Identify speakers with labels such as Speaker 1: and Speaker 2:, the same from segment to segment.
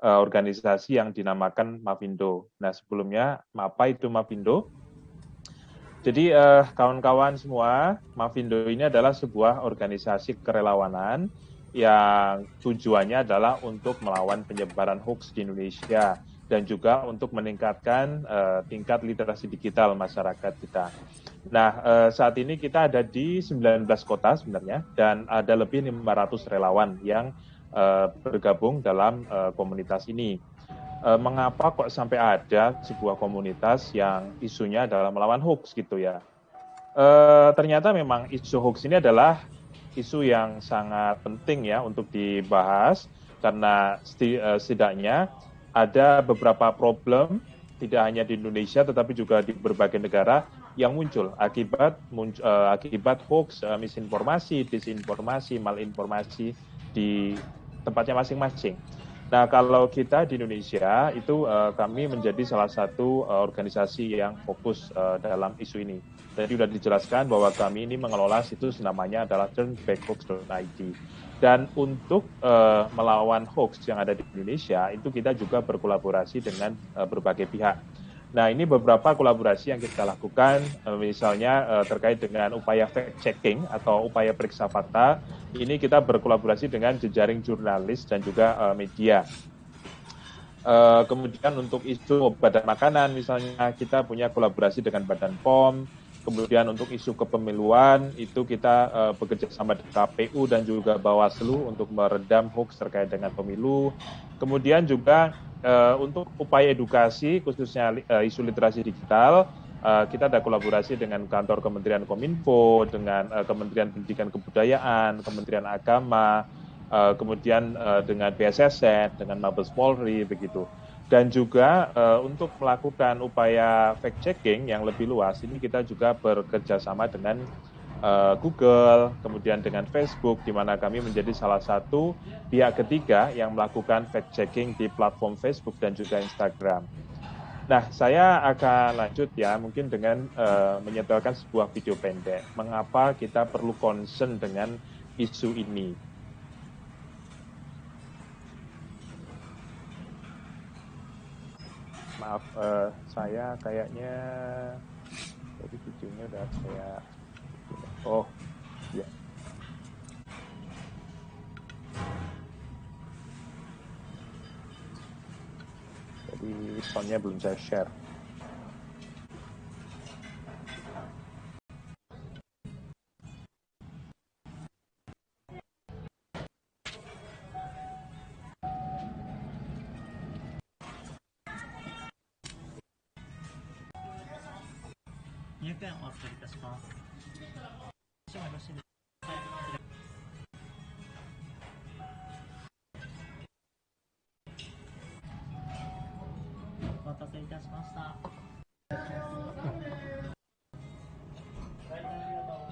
Speaker 1: organisasi yang dinamakan Mavindo. Nah, sebelumnya, apa itu Mavindo? Jadi kawan-kawan semua, Mavindo ini adalah sebuah organisasi kerelawanan yang tujuannya adalah untuk melawan penyebaran hoax di Indonesia dan juga untuk meningkatkan tingkat literasi digital masyarakat kita. Nah, saat ini kita ada di 19 kota sebenarnya dan ada lebih 500 relawan yang bergabung dalam komunitas ini. Mengapa kok sampai ada sebuah komunitas yang isunya adalah melawan hoax gitu ya? Ternyata memang isu hoax ini adalah isu yang sangat penting ya untuk dibahas karena setidaknya ada beberapa problem tidak hanya di Indonesia tetapi juga di berbagai negara yang muncul akibat hoax, misinformasi, disinformasi, malinformasi di tempatnya masing-masing. Nah, kalau kita di Indonesia itu kami menjadi salah satu organisasi yang fokus dalam isu ini. Tadi sudah dijelaskan bahwa kami ini mengelola situs namanya adalah turnbackhoax.id. Dan untuk melawan hoax yang ada di Indonesia, itu kita juga berkolaborasi dengan berbagai pihak. Nah, ini beberapa kolaborasi yang kita lakukan, misalnya terkait dengan upaya fact-checking atau upaya periksa fakta. Ini kita berkolaborasi dengan jejaring jurnalis dan juga media. Kemudian untuk isu obat dan makanan, misalnya kita punya kolaborasi dengan Badan POM. Kemudian untuk isu kepemiluan, itu kita bekerja sama dengan KPU dan juga Bawaslu untuk meredam hoax terkait dengan pemilu. Kemudian juga untuk upaya edukasi, khususnya isu literasi digital, kita ada kolaborasi dengan kantor Kementerian Kominfo, dengan Kementerian Pendidikan Kebudayaan, Kementerian Agama, kemudian dengan BSSN, dengan Mabes Polri, begitu. Dan juga untuk melakukan upaya fact-checking yang lebih luas, ini kita juga bekerja sama dengan Google, kemudian dengan Facebook, di mana kami menjadi salah satu pihak ketiga yang melakukan fact-checking di platform Facebook dan juga Instagram. Nah, saya akan lanjut ya, mungkin dengan menyetelkan sebuah video pendek. Mengapa kita perlu concern dengan isu ini? Maaf, saya kayaknya tadi videonya udah saya... Oh, ya. Jadi soundnya belum saya share.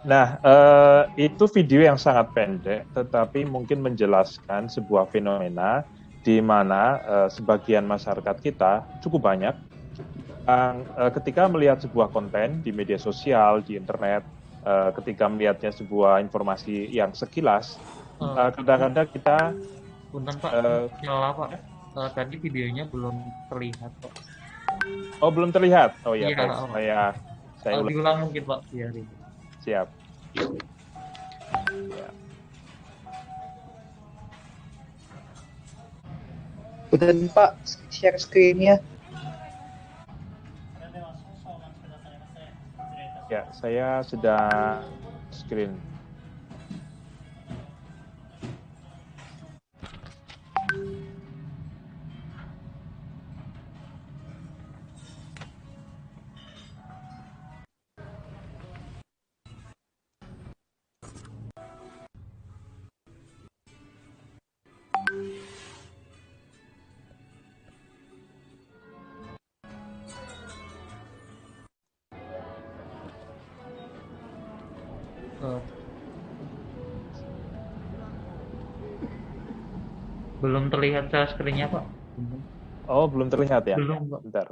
Speaker 1: Nah, itu video yang sangat pendek, tetapi mungkin menjelaskan sebuah fenomena di mana sebagian masyarakat kita cukup banyak yang ketika melihat sebuah konten di media sosial, di internet, ketika melihatnya sebuah informasi yang sekilas, kadang-kadang kita...
Speaker 2: Punten Pak, nyala Pak. Tadi videonya belum terlihat Pak.
Speaker 1: Oh, belum terlihat. Oh ya,
Speaker 2: Iya,
Speaker 1: baik. Saya ulang.
Speaker 2: diulang mungkin Pak biar ini.
Speaker 1: Siap. Ya.
Speaker 3: Udah Pak, share screen-nya.
Speaker 1: Ya, saya sedang screen.
Speaker 2: Belum terlihat share screen-nya Pak.
Speaker 1: Oh, belum terlihat ya?
Speaker 2: Belum Pak.
Speaker 1: Bentar.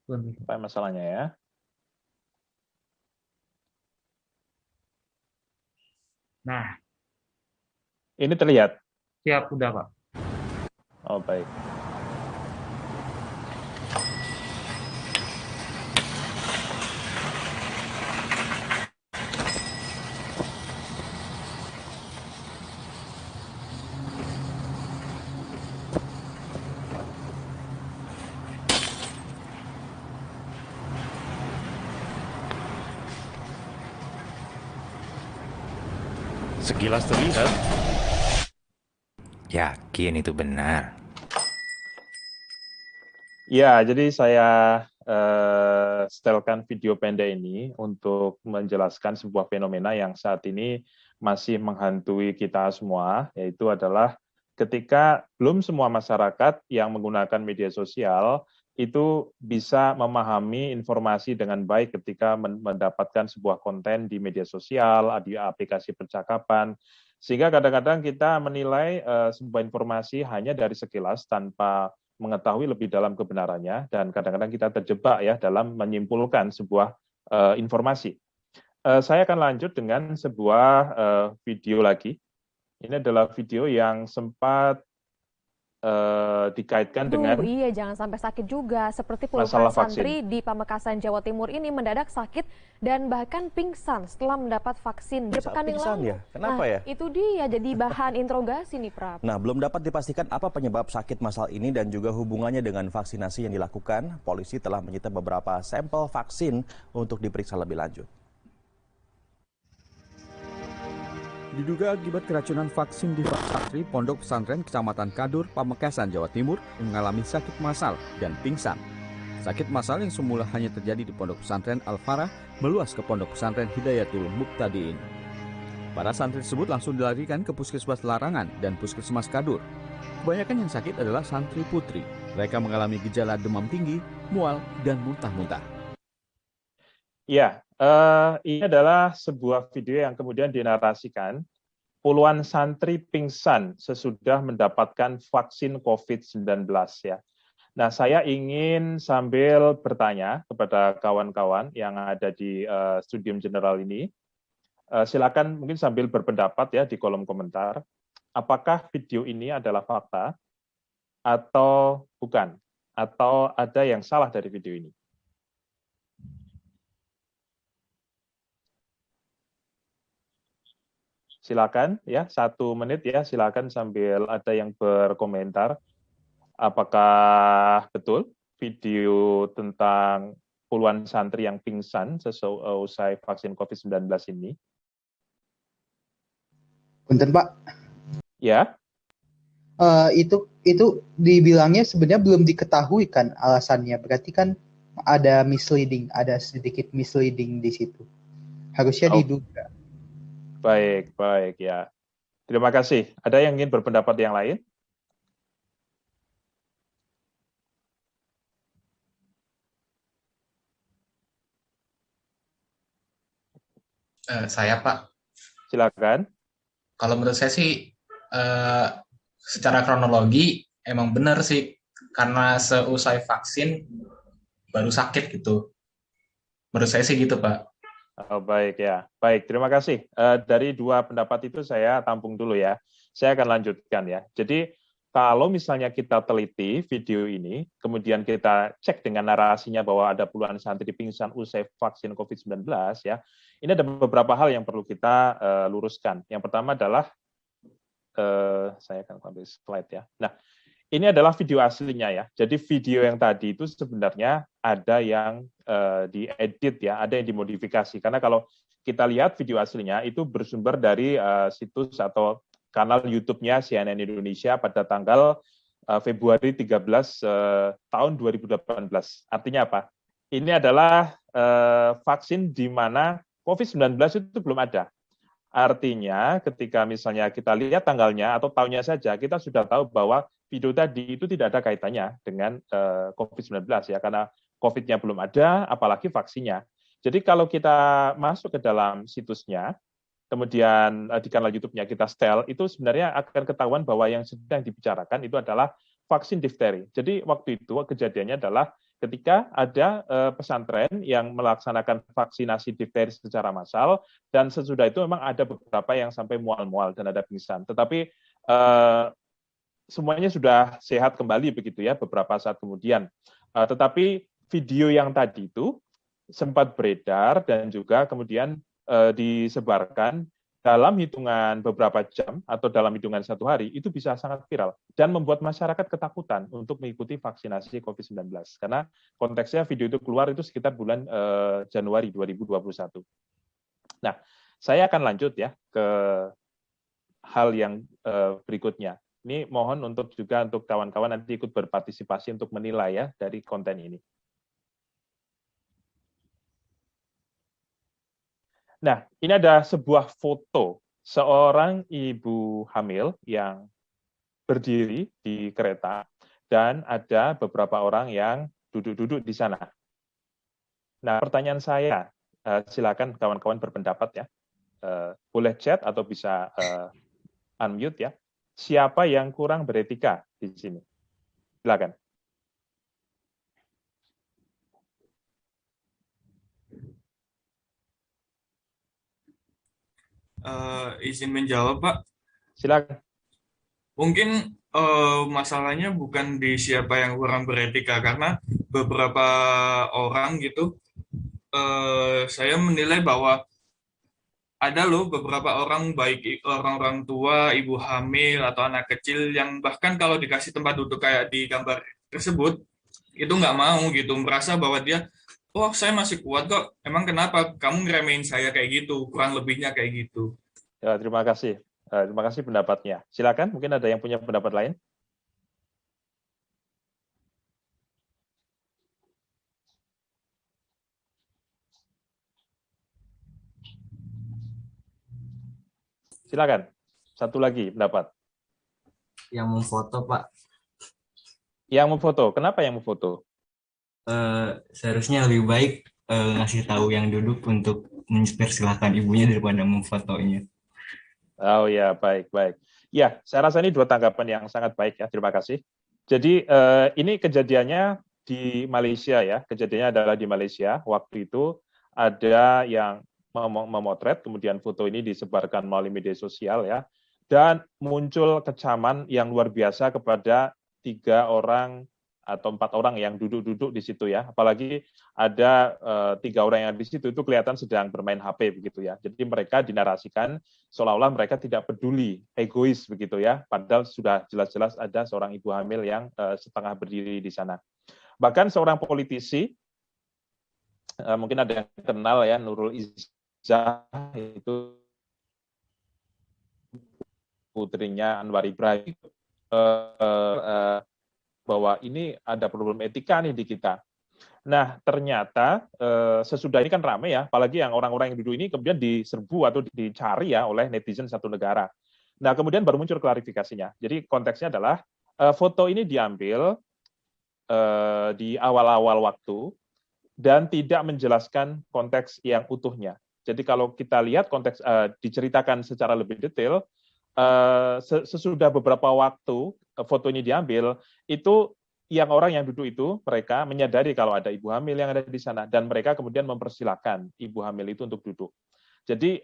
Speaker 2: Belum.
Speaker 1: Apa masalahnya ya?
Speaker 2: Nah,
Speaker 1: Ini terlihat?
Speaker 2: siap udah Pak.
Speaker 1: Oh, baik.
Speaker 4: Sekilas terlihat.
Speaker 5: Yakin itu benar?
Speaker 1: Ya, jadi saya setelkan video pendek ini untuk menjelaskan sebuah fenomena yang saat ini masih menghantui kita semua, yaitu adalah ketika belum semua masyarakat yang menggunakan media sosial itu bisa memahami informasi dengan baik ketika mendapatkan sebuah konten di media sosial, di aplikasi percakapan, sehingga kadang-kadang kita menilai sebuah informasi hanya dari sekilas tanpa mengetahui lebih dalam kebenarannya, dan kadang-kadang kita terjebak ya dalam menyimpulkan sebuah informasi. Saya akan lanjut dengan sebuah video lagi. Ini adalah video yang sempat dikaitkan dengan
Speaker 6: Iya, jangan sampai sakit juga. Seperti puluhan
Speaker 1: masalah
Speaker 6: santri
Speaker 1: vaksin.
Speaker 6: di Pamekasan, Jawa Timur ini mendadak sakit dan bahkan pingsan setelah mendapat vaksin di pekan yang
Speaker 4: Pingsan
Speaker 6: lalu.
Speaker 4: ya? Kenapa ya?
Speaker 6: Itu dia jadi bahan interogasi nih, Prab.
Speaker 4: Nah, belum dapat dipastikan apa penyebab sakit massal ini dan juga hubungannya dengan vaksinasi yang dilakukan. Polisi telah menyita beberapa sampel vaksin untuk diperiksa lebih lanjut.
Speaker 7: Diduga akibat keracunan vaksin di santri Pondok Pesantren Kecamatan Kadur, Pamekasan, Jawa Timur mengalami sakit massal dan pingsan. Sakit massal yang semula hanya terjadi di Pondok Pesantren Al-Farah meluas ke Pondok Pesantren Hidayatul Muqtadiin. Para santri tersebut langsung dilarikan ke Puskesmas Larangan dan Puskesmas Kadur. Kebanyakan yang sakit adalah santri putri. Mereka mengalami gejala demam tinggi, mual, dan muntah-muntah.
Speaker 1: Ya, ini adalah sebuah video yang kemudian dinarasikan puluhan santri pingsan sesudah mendapatkan vaksin COVID-19 ya. Nah, saya ingin sambil bertanya kepada kawan-kawan yang ada di Studium General ini, silakan mungkin sambil berpendapat ya di kolom komentar, apakah video ini adalah fakta atau bukan, atau ada yang salah dari video ini. Silakan ya, 1 menit ya, silakan sambil ada yang berkomentar. Apakah betul video tentang puluhan santri yang pingsan seusai vaksin COVID-19 ini?
Speaker 3: Punten Pak,
Speaker 1: Ya,
Speaker 3: itu dibilangnya sebenarnya belum diketahui kan alasannya. Berarti kan ada misleading, ada sedikit misleading di situ. Harusnya diduga.
Speaker 1: baik ya. Terima kasih. Ada yang ingin berpendapat yang lain?
Speaker 2: Saya Pak,
Speaker 1: Silakan.
Speaker 2: kalau menurut saya sih secara kronologi emang benar sih, karena seusai vaksin baru sakit gitu. Menurut saya sih gitu Pak.
Speaker 1: Oh, baik ya. Baik, terima kasih. Dari 2 pendapat itu saya tampung dulu ya. Saya akan lanjutkan ya. Jadi kalau misalnya kita teliti video ini, kemudian kita cek dengan narasinya bahwa ada puluhan santri pingsan usai vaksin COVID-19 ya. Ini ada beberapa hal yang perlu kita luruskan. Yang pertama adalah saya akan ambil slide ya. Nah, ini adalah video aslinya ya. Jadi video yang tadi itu sebenarnya ada yang diedit ya, ada yang dimodifikasi. Karena kalau kita lihat video aslinya itu bersumber dari situs atau kanal YouTube-nya CNN Indonesia pada tanggal Februari 13 tahun 2018. Artinya apa? Ini adalah vaksin di mana COVID-19 itu belum ada. Artinya ketika misalnya kita lihat tanggalnya atau tahunnya saja, kita sudah tahu bahwa video tadi itu tidak ada kaitannya dengan COVID-19 ya, karena COVID-nya belum ada, apalagi vaksinnya. Jadi kalau kita masuk ke dalam situsnya, kemudian di kanal YouTube-nya kita setel, itu sebenarnya akan ketahuan bahwa yang sedang dibicarakan itu adalah vaksin difteri. Jadi waktu itu kejadiannya adalah ketika ada pesantren yang melaksanakan vaksinasi difteri secara massal, dan sesudah itu memang ada beberapa yang sampai mual-mual dan ada pingsan. Tetapi semuanya sudah sehat kembali begitu ya beberapa saat kemudian. Tetapi video yang tadi itu sempat beredar dan juga kemudian disebarkan dalam hitungan beberapa jam atau dalam hitungan 1 hari, itu bisa sangat viral dan membuat masyarakat ketakutan untuk mengikuti vaksinasi COVID-19. Karena konteksnya video itu keluar itu sekitar bulan Januari 2021. Nah, saya akan lanjut ya ke hal yang berikutnya. Ini mohon untuk juga untuk kawan-kawan nanti ikut berpartisipasi untuk menilai ya dari konten ini. Nah, ini ada sebuah foto seorang ibu hamil yang berdiri di kereta dan ada beberapa orang yang duduk-duduk di sana. Nah, pertanyaan saya, silakan kawan-kawan berpendapat ya. Boleh chat atau bisa unmute ya. Siapa yang kurang beretika di sini? Silakan.
Speaker 8: Izin menjawab, Pak.
Speaker 1: Silakan.
Speaker 8: Mungkin masalahnya bukan di siapa yang kurang beretika, karena beberapa orang gitu, saya menilai bahwa ada loh beberapa orang, baik orang-orang tua, ibu hamil, atau anak kecil, yang bahkan kalau dikasih tempat duduk kayak di gambar tersebut, itu nggak mau gitu, merasa bahwa dia, oh saya masih kuat kok, emang kenapa kamu ngeremehin saya kayak gitu, kurang lebihnya kayak gitu.
Speaker 1: Ya, terima kasih. Terima kasih pendapatnya. Silakan, mungkin ada yang punya pendapat lain. Silakan. Satu lagi pendapat.
Speaker 9: Yang memfoto, Pak.
Speaker 1: Yang memfoto. Kenapa yang memfoto?
Speaker 9: Seharusnya lebih baik ngasih tahu yang duduk untuk mempersilahkan ibunya daripada memfotonya.
Speaker 1: Oh ya, baik. Ya, saya rasa ini dua tanggapan yang sangat baik ya. Terima kasih. Jadi ini kejadiannya di Malaysia ya. Kejadiannya adalah di Malaysia. Waktu itu ada yang memotret, kemudian foto ini disebarkan melalui media sosial ya. Dan muncul kecaman yang luar biasa kepada 3 orang atau 4 orang yang duduk-duduk di situ ya. Apalagi ada 3 orang yang di situ itu kelihatan sedang bermain HP begitu ya. Jadi mereka dinarasikan seolah-olah mereka tidak peduli, egois begitu ya. Padahal sudah jelas-jelas ada seorang ibu hamil yang setengah berdiri di sana. Bahkan seorang politisi, mungkin ada yang kenal ya, Nurul Izzah, itu putrinya Anwar Ibrahim, bahwa ini ada problem etika nih di kita. Nah, ternyata sesudah ini kan ramai ya, apalagi yang orang-orang yang duduk ini kemudian diserbu atau dicari ya oleh netizen satu negara. Nah, kemudian baru muncul klarifikasinya. Jadi konteksnya adalah foto ini diambil di awal-awal waktu dan tidak menjelaskan konteks yang utuhnya. Jadi kalau kita lihat konteks diceritakan secara lebih detail, sesudah beberapa waktu foto ini diambil, itu yang orang yang duduk itu, mereka menyadari kalau ada ibu hamil yang ada di sana, dan mereka kemudian mempersilahkan ibu hamil itu untuk duduk. Jadi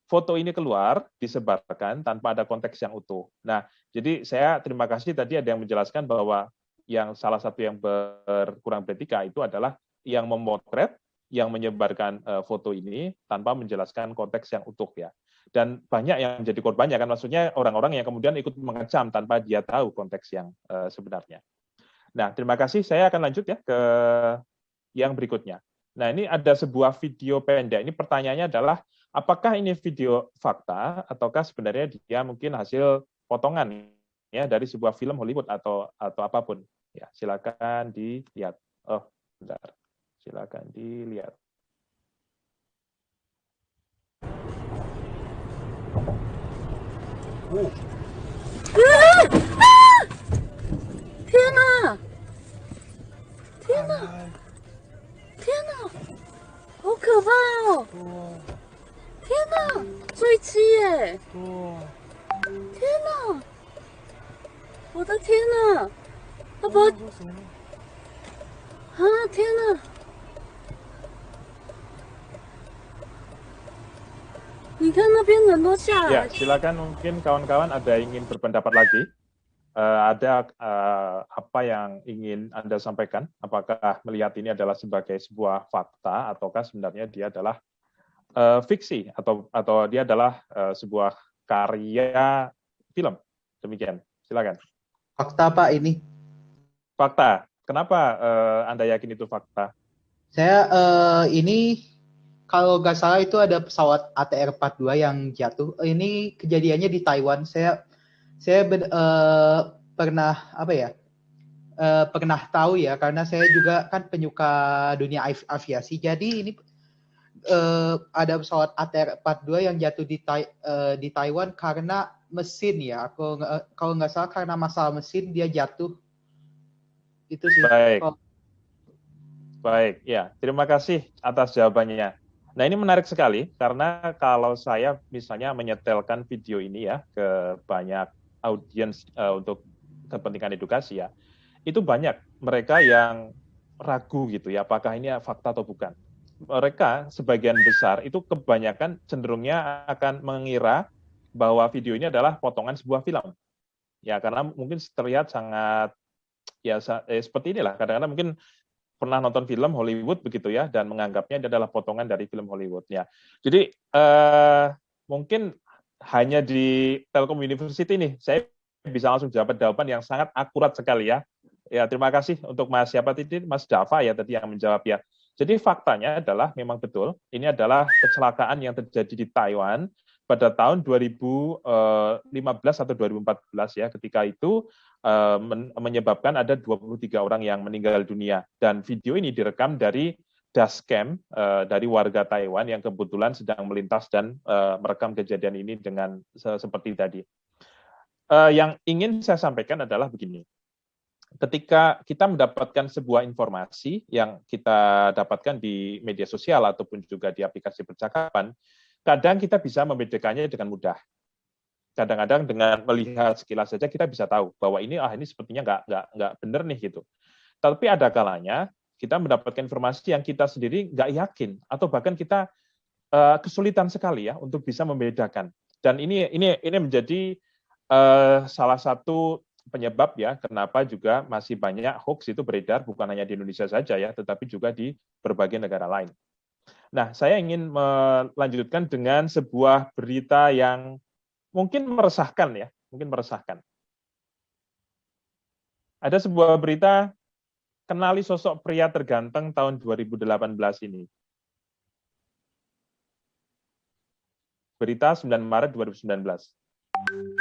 Speaker 1: foto ini keluar, disebarkan tanpa ada konteks yang utuh. Nah, jadi saya terima kasih tadi ada yang menjelaskan bahwa yang salah satu yang kurang beretika itu adalah yang memotret, yang menyebarkan foto ini tanpa menjelaskan konteks yang utuh ya. Dan banyak yang jadi korbannya kan, maksudnya orang-orang yang kemudian ikut mengecam tanpa dia tahu konteks yang sebenarnya. Nah, terima kasih. Saya akan lanjut ya ke yang berikutnya. Nah, ini ada sebuah video pendek. Ini pertanyaannya adalah, apakah ini video fakta ataukah sebenarnya dia mungkin hasil potongan ya dari sebuah film Hollywood atau apapun. Ya, silakan dilihat. Oh, bentar. Silakan dilihat. Oh.
Speaker 10: 天哪！天哪！天哪！好可怕哦！天哪！坠机耶！天哪！我的天哪！阿伯，啊！天哪！ 你看那边人都下来。
Speaker 1: Ya, silakan mungkin kawan-kawan ada yang ingin berpendapat lagi. Ada apa yang ingin Anda sampaikan? Apakah melihat ini adalah sebagai sebuah fakta ataukah sebenarnya dia adalah fiksi atau dia adalah sebuah karya film? Demikian. Silakan.
Speaker 3: Fakta Pak ini.
Speaker 1: Fakta. Kenapa Anda yakin itu fakta?
Speaker 3: Saya ini kalau nggak salah itu ada pesawat ATR 42 yang jatuh. Ini kejadiannya di Taiwan. Saya pernah apa ya? Pernah tahu ya, karena saya juga kan penyuka dunia aviasi. Jadi ini ada pesawat ATR 42 yang jatuh di Taiwan karena mesin ya. Kalau nggak salah karena masalah mesin dia jatuh. Itu sih.
Speaker 1: Baik, ya. Terima kasih atas jawabannya. Nah, ini menarik sekali karena kalau saya misalnya menyetelkan video ini ya ke banyak audiens untuk kepentingan edukasi ya, itu banyak mereka yang ragu gitu ya, apakah ini fakta atau bukan. Mereka sebagian besar itu kebanyakan cenderungnya akan mengira bahwa video ini adalah potongan sebuah film. Ya, karena mungkin terlihat sangat ya seperti inilah. Kadang-kadang mungkin pernah nonton film Hollywood begitu ya, dan menganggapnya ini adalah potongan dari film Hollywood ya. Jadi mungkin hanya di Telkom University nih, saya bisa langsung dapat jawaban yang sangat akurat sekali ya. Ya, terima kasih untuk Mas siapa tadi, Mas Dava ya tadi yang menjawab ya. Jadi faktanya adalah memang betul, ini adalah kecelakaan yang terjadi di Taiwan pada tahun 2015 atau 2014 ya, ketika itu menyebabkan ada 23 orang yang meninggal dunia. Dan video ini direkam dari dashcam dari warga Taiwan yang kebetulan sedang melintas dan merekam kejadian ini dengan seperti tadi. Yang ingin saya sampaikan adalah begini. Ketika kita mendapatkan sebuah informasi yang kita dapatkan di media sosial ataupun juga di aplikasi percakapan, kadang kita bisa membedakannya dengan mudah. Kadang-kadang dengan melihat sekilas saja kita bisa tahu bahwa ini sepertinya nggak benar nih gitu. Tapi ada kalanya kita mendapatkan informasi yang kita sendiri nggak yakin atau bahkan kita kesulitan sekali ya untuk bisa membedakan. Dan ini menjadi salah satu penyebab ya kenapa juga masih banyak hoax itu beredar bukan hanya di Indonesia saja ya, tetapi juga di berbagai negara lain. Nah, saya ingin melanjutkan dengan sebuah berita yang mungkin meresahkan ya, mungkin meresahkan. Ada sebuah berita, kenali sosok pria terganteng tahun 2018 ini. Berita 9 Maret 2019.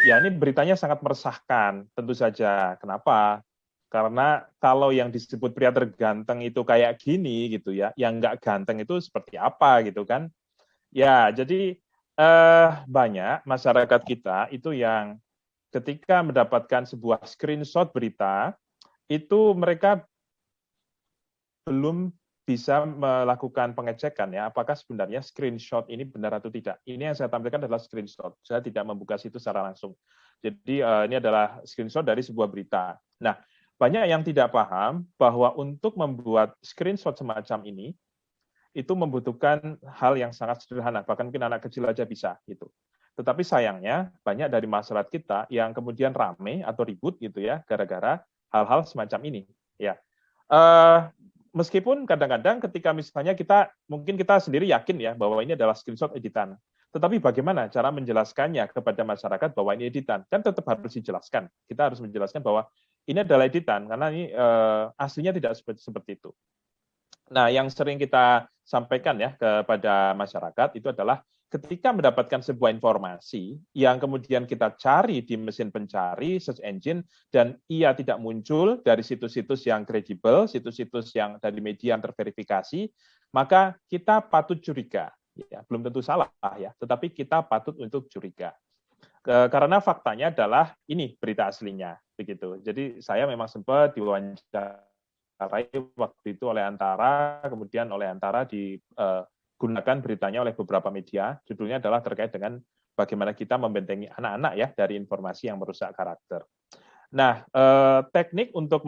Speaker 1: Ya, ini beritanya sangat meresahkan, tentu saja. Kenapa? Karena kalau yang disebut pria terganteng itu kayak gini gitu ya, yang nggak ganteng itu seperti apa gitu kan? Ya, jadi banyak masyarakat kita itu yang ketika mendapatkan sebuah screenshot berita, itu mereka belum bisa melakukan pengecekan ya, apakah sebenarnya screenshot ini benar atau tidak. Ini yang saya tampilkan adalah screenshot. Saya tidak membuka situs secara langsung. Jadi ini adalah screenshot dari sebuah berita. Nah, banyak yang tidak paham bahwa untuk membuat screenshot semacam ini, itu membutuhkan hal yang sangat sederhana, bahkan mungkin anak kecil aja bisa gitu. Tetapi sayangnya banyak dari masyarakat kita yang kemudian rame atau ribut gitu ya, gara-gara hal-hal semacam ini. Ya. Meskipun kadang-kadang ketika misalnya mungkin kita sendiri yakin ya bahwa ini adalah screenshot editan. Tetapi bagaimana cara menjelaskannya kepada masyarakat bahwa ini editan? Kan tetap harus dijelaskan. Kita harus menjelaskan bahwa ini adalah editan karena ini aslinya tidak seperti itu. Nah, yang sering kita sampaikan ya kepada masyarakat itu adalah ketika mendapatkan sebuah informasi yang kemudian kita cari di mesin pencari, search engine, dan ia tidak muncul dari situs-situs yang kredibel, situs-situs yang dari media yang terverifikasi, maka kita patut curiga. Ya, belum tentu salah ya, tetapi kita patut untuk curiga. Karena faktanya adalah ini berita aslinya, begitu. Jadi saya memang sempat diwawancarai waktu itu oleh Antara, kemudian oleh Antara digunakan beritanya oleh beberapa media. Judulnya adalah terkait dengan bagaimana kita membentengi anak-anak ya dari informasi yang merusak karakter. Nah, teknik untuk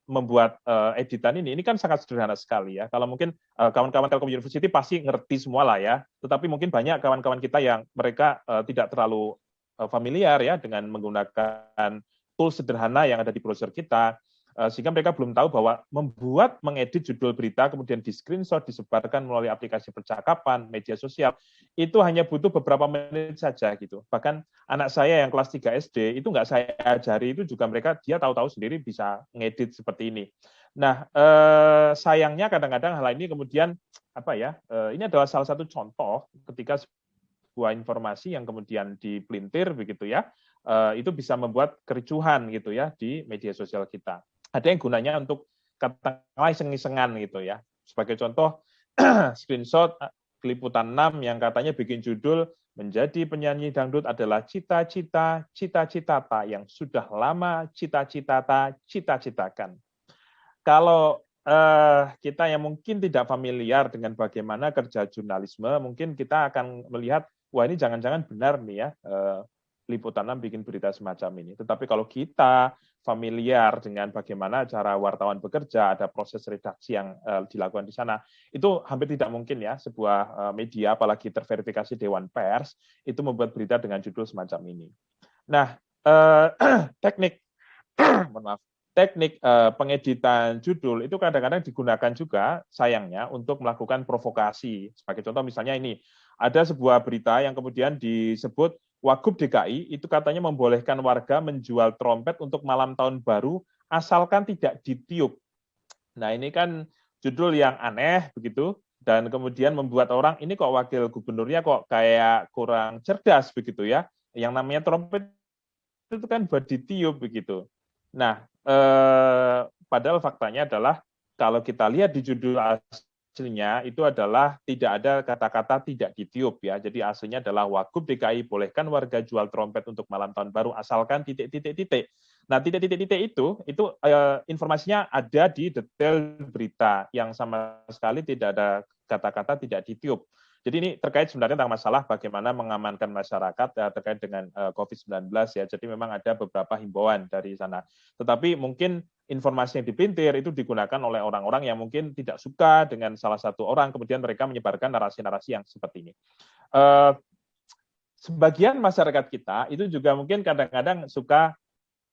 Speaker 1: membuat editan ini kan sangat sederhana sekali ya. Kalau mungkin kawan-kawan Telkom University pasti ngerti semua lah ya. Tetapi mungkin banyak kawan-kawan kita yang mereka tidak terlalu familiar ya dengan menggunakan tools sederhana yang ada di browser kita. sehingga mereka belum tahu bahwa mengedit judul berita, kemudian di screenshot, disebarkan melalui aplikasi percakapan, media sosial, itu hanya butuh beberapa menit saja gitu. Bahkan anak saya yang kelas 3 SD, itu nggak saya ajari, itu juga dia tahu-tahu sendiri bisa ngedit seperti ini. Nah, sayangnya kadang-kadang hal ini kemudian, ini adalah salah satu contoh ketika sebuah informasi yang kemudian dipelintir begitu ya, itu bisa membuat kericuhan gitu ya di media sosial kita. Ada yang gunanya untuk katakanlah iseng-isengan gitu ya. Sebagai contoh, screenshot Liputan 6 yang katanya bikin judul menjadi penyanyi dangdut adalah cita-citata yang sudah lama cita-citakan. Kalau kita yang mungkin tidak familiar dengan bagaimana kerja jurnalisme, mungkin kita akan melihat, wah ini jangan-jangan benar nih ya, Liputan 6 bikin berita semacam ini. Tetapi kalau kita familiar dengan bagaimana cara wartawan bekerja, ada proses redaksi yang dilakukan di sana, itu hampir tidak mungkin ya sebuah media, apalagi terverifikasi Dewan Pers, itu membuat berita dengan judul semacam ini. Nah, teknik pengeditan judul itu kadang-kadang digunakan juga, sayangnya, untuk melakukan provokasi. Sebagai contoh misalnya ini, ada sebuah berita yang kemudian disebut Wagub DKI itu katanya membolehkan warga menjual trompet untuk malam tahun baru asalkan tidak ditiup. Nah ini kan judul yang aneh begitu, dan kemudian membuat orang, ini kok wakil gubernurnya kok kayak kurang cerdas begitu ya. Yang namanya trompet itu kan buat ditiup begitu. Nah, padahal faktanya adalah kalau kita lihat di judul aslinya itu adalah tidak ada kata-kata tidak ditiup ya. Jadi aslinya adalah Wagub DKI bolehkan warga jual trompet untuk malam tahun baru asalkan titik. Nah, titik itu informasinya ada di detail berita yang sama sekali tidak ada kata-kata tidak ditiup. Jadi ini terkait sebenarnya tentang masalah bagaimana mengamankan masyarakat terkait dengan COVID-19 ya. Jadi memang ada beberapa himbauan dari sana. Tetapi mungkin informasi yang dipintir itu digunakan oleh orang-orang yang mungkin tidak suka dengan salah satu orang, kemudian mereka menyebarkan narasi-narasi yang seperti ini. Sebagian masyarakat kita itu juga mungkin kadang-kadang suka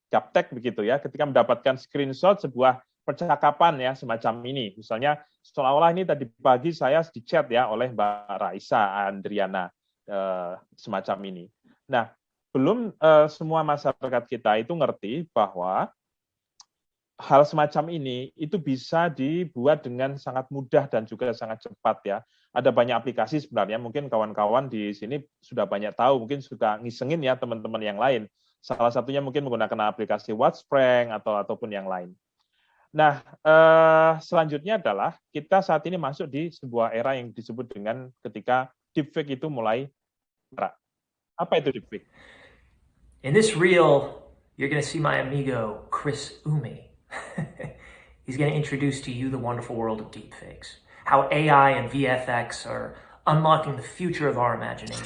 Speaker 1: gaptek begitu ya, ketika mendapatkan screenshot sebuah percakapan ya semacam ini. Misalnya seolah-olah ini tadi pagi saya di chat ya oleh Mbak Raisa Andriana semacam ini. Nah, belum semua masyarakat kita itu ngerti bahwa hal semacam ini itu bisa dibuat dengan sangat mudah dan juga sangat cepat ya. Ada banyak aplikasi sebenarnya, mungkin kawan-kawan di sini sudah banyak tahu, mungkin suka ngisengin ya teman-teman yang lain. Salah satunya mungkin menggunakan aplikasi WhatsApp ataupun yang lain. Nah, selanjutnya adalah kita saat ini masuk di sebuah era yang disebut dengan ketika deepfake itu mulai merak. Apa itu deepfake?
Speaker 11: In this reel, you're going to see my amigo Chris Umi. He's going to introduce to you the wonderful world of deepfakes, how AI and VFX are unlocking the future of our imagination.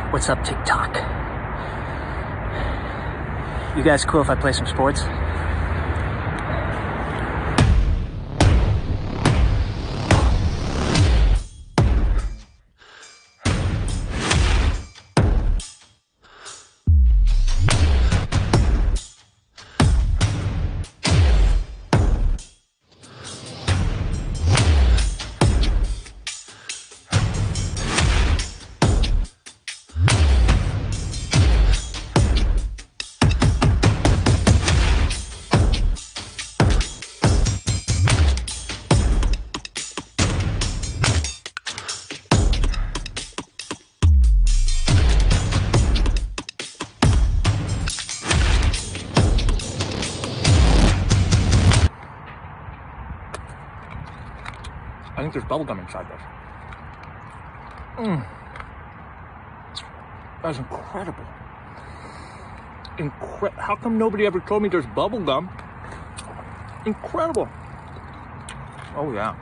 Speaker 11: What's up, TikTok? You guys cool if I play some sports?
Speaker 12: I think there's bubblegum inside this. That's incredible. How come nobody ever told me there's bubblegum? Incredible. Oh yeah.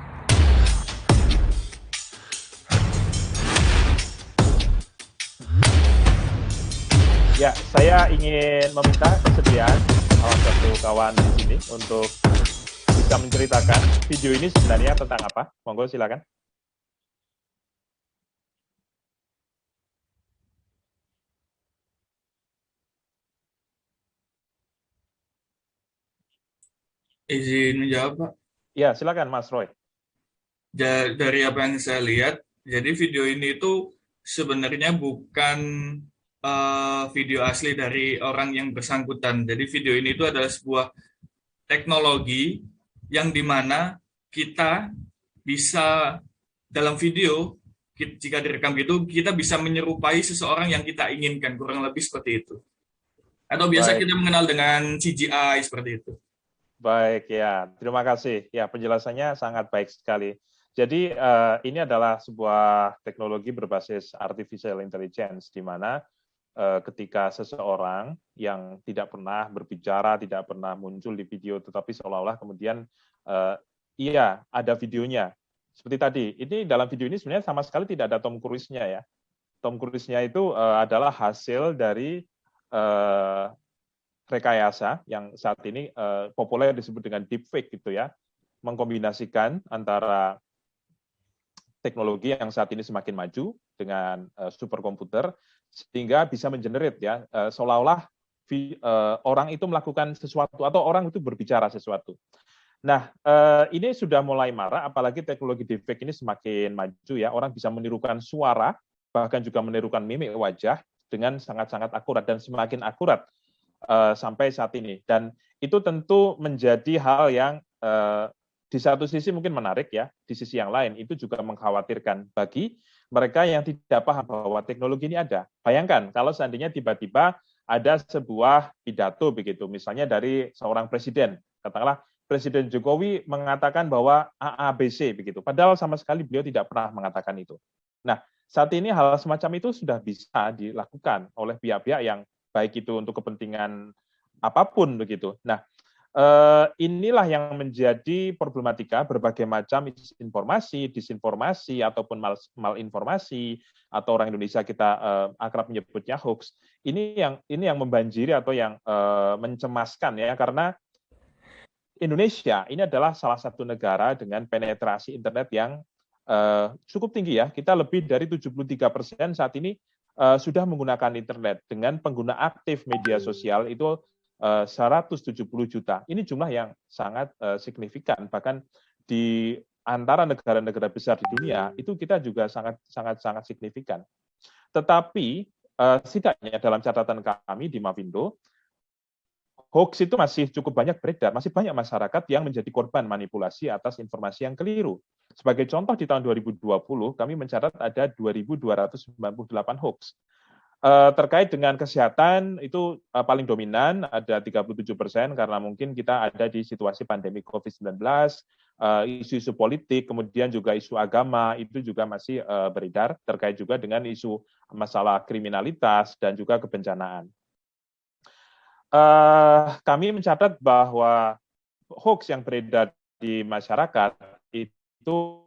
Speaker 1: Ya, saya ingin meminta kesediaan salah satu kawan di sini untuk bisa menceritakan video ini sebenarnya tentang apa. Monggo silakan.
Speaker 8: izin menjawab, Pak.
Speaker 1: Ya, silakan Mas Roy.
Speaker 8: Dari apa yang saya lihat, jadi video ini itu sebenarnya bukan video asli dari orang yang bersangkutan. Jadi video ini itu adalah sebuah teknologi yang dimana kita bisa dalam video, jika direkam gitu, kita bisa menyerupai seseorang yang kita inginkan, kurang lebih seperti itu. Atau biasa
Speaker 1: Baik.
Speaker 8: kita mengenal dengan CGI seperti itu.
Speaker 1: Baik, ya. Terima kasih. Ya, penjelasannya sangat baik sekali. Jadi, ini adalah sebuah teknologi berbasis artificial intelligence, di mana ketika seseorang yang tidak pernah berbicara, tidak pernah muncul di video, tetapi seolah-olah kemudian, iya, ada videonya. Seperti tadi, ini dalam video ini sebenarnya sama sekali tidak ada Tom Cruise-nya ya. Tom Cruise-nya itu adalah hasil dari rekayasa yang saat ini populer disebut dengan deepfake gitu ya, mengkombinasikan antara teknologi yang saat ini semakin maju dengan superkomputer sehingga bisa mengenerate ya seolah-olah orang itu melakukan sesuatu atau orang itu berbicara sesuatu. Nah, ini sudah mulai marak, apalagi teknologi deepfake ini semakin maju ya, orang bisa menirukan suara, bahkan juga menirukan mimik wajah dengan sangat-sangat akurat dan semakin akurat sampai saat ini. Dan itu tentu menjadi hal yang di satu sisi mungkin menarik ya, di sisi yang lain itu juga mengkhawatirkan bagi mereka yang tidak paham bahwa teknologi ini ada. Bayangkan kalau seandainya tiba-tiba ada sebuah pidato begitu, misalnya dari seorang presiden, katakanlah Presiden Jokowi mengatakan bahwa AABC begitu, padahal sama sekali beliau tidak pernah mengatakan itu. Nah, saat ini hal semacam itu sudah bisa dilakukan oleh pihak-pihak yang baik itu untuk kepentingan apapun begitu. Nah, inilah yang menjadi problematika berbagai macam informasi, disinformasi ataupun malinformasi atau orang Indonesia kita akrab menyebutnya hoax. Ini yang membanjiri atau yang mencemaskan ya, karena Indonesia ini adalah salah satu negara dengan penetrasi internet yang cukup tinggi ya. Kita lebih dari 73% saat ini sudah menggunakan internet dengan pengguna aktif media sosial itu 170 juta. Ini jumlah yang sangat signifikan. Bahkan di antara negara-negara besar di dunia itu kita juga sangat signifikan. Tetapi setidaknya dalam catatan kami di Mavindo, hoax itu masih cukup banyak beredar, masih banyak masyarakat yang menjadi korban manipulasi atas informasi yang keliru. Sebagai contoh di tahun 2020 kami mencatat ada 2.298 hoax. Terkait dengan kesehatan itu paling dominan, ada 37% karena mungkin kita ada di situasi pandemi COVID-19, isu-isu politik, kemudian juga isu agama itu juga masih beredar, terkait juga dengan isu masalah kriminalitas dan juga kebencanaan. Kami mencatat bahwa hoax yang beredar di masyarakat itu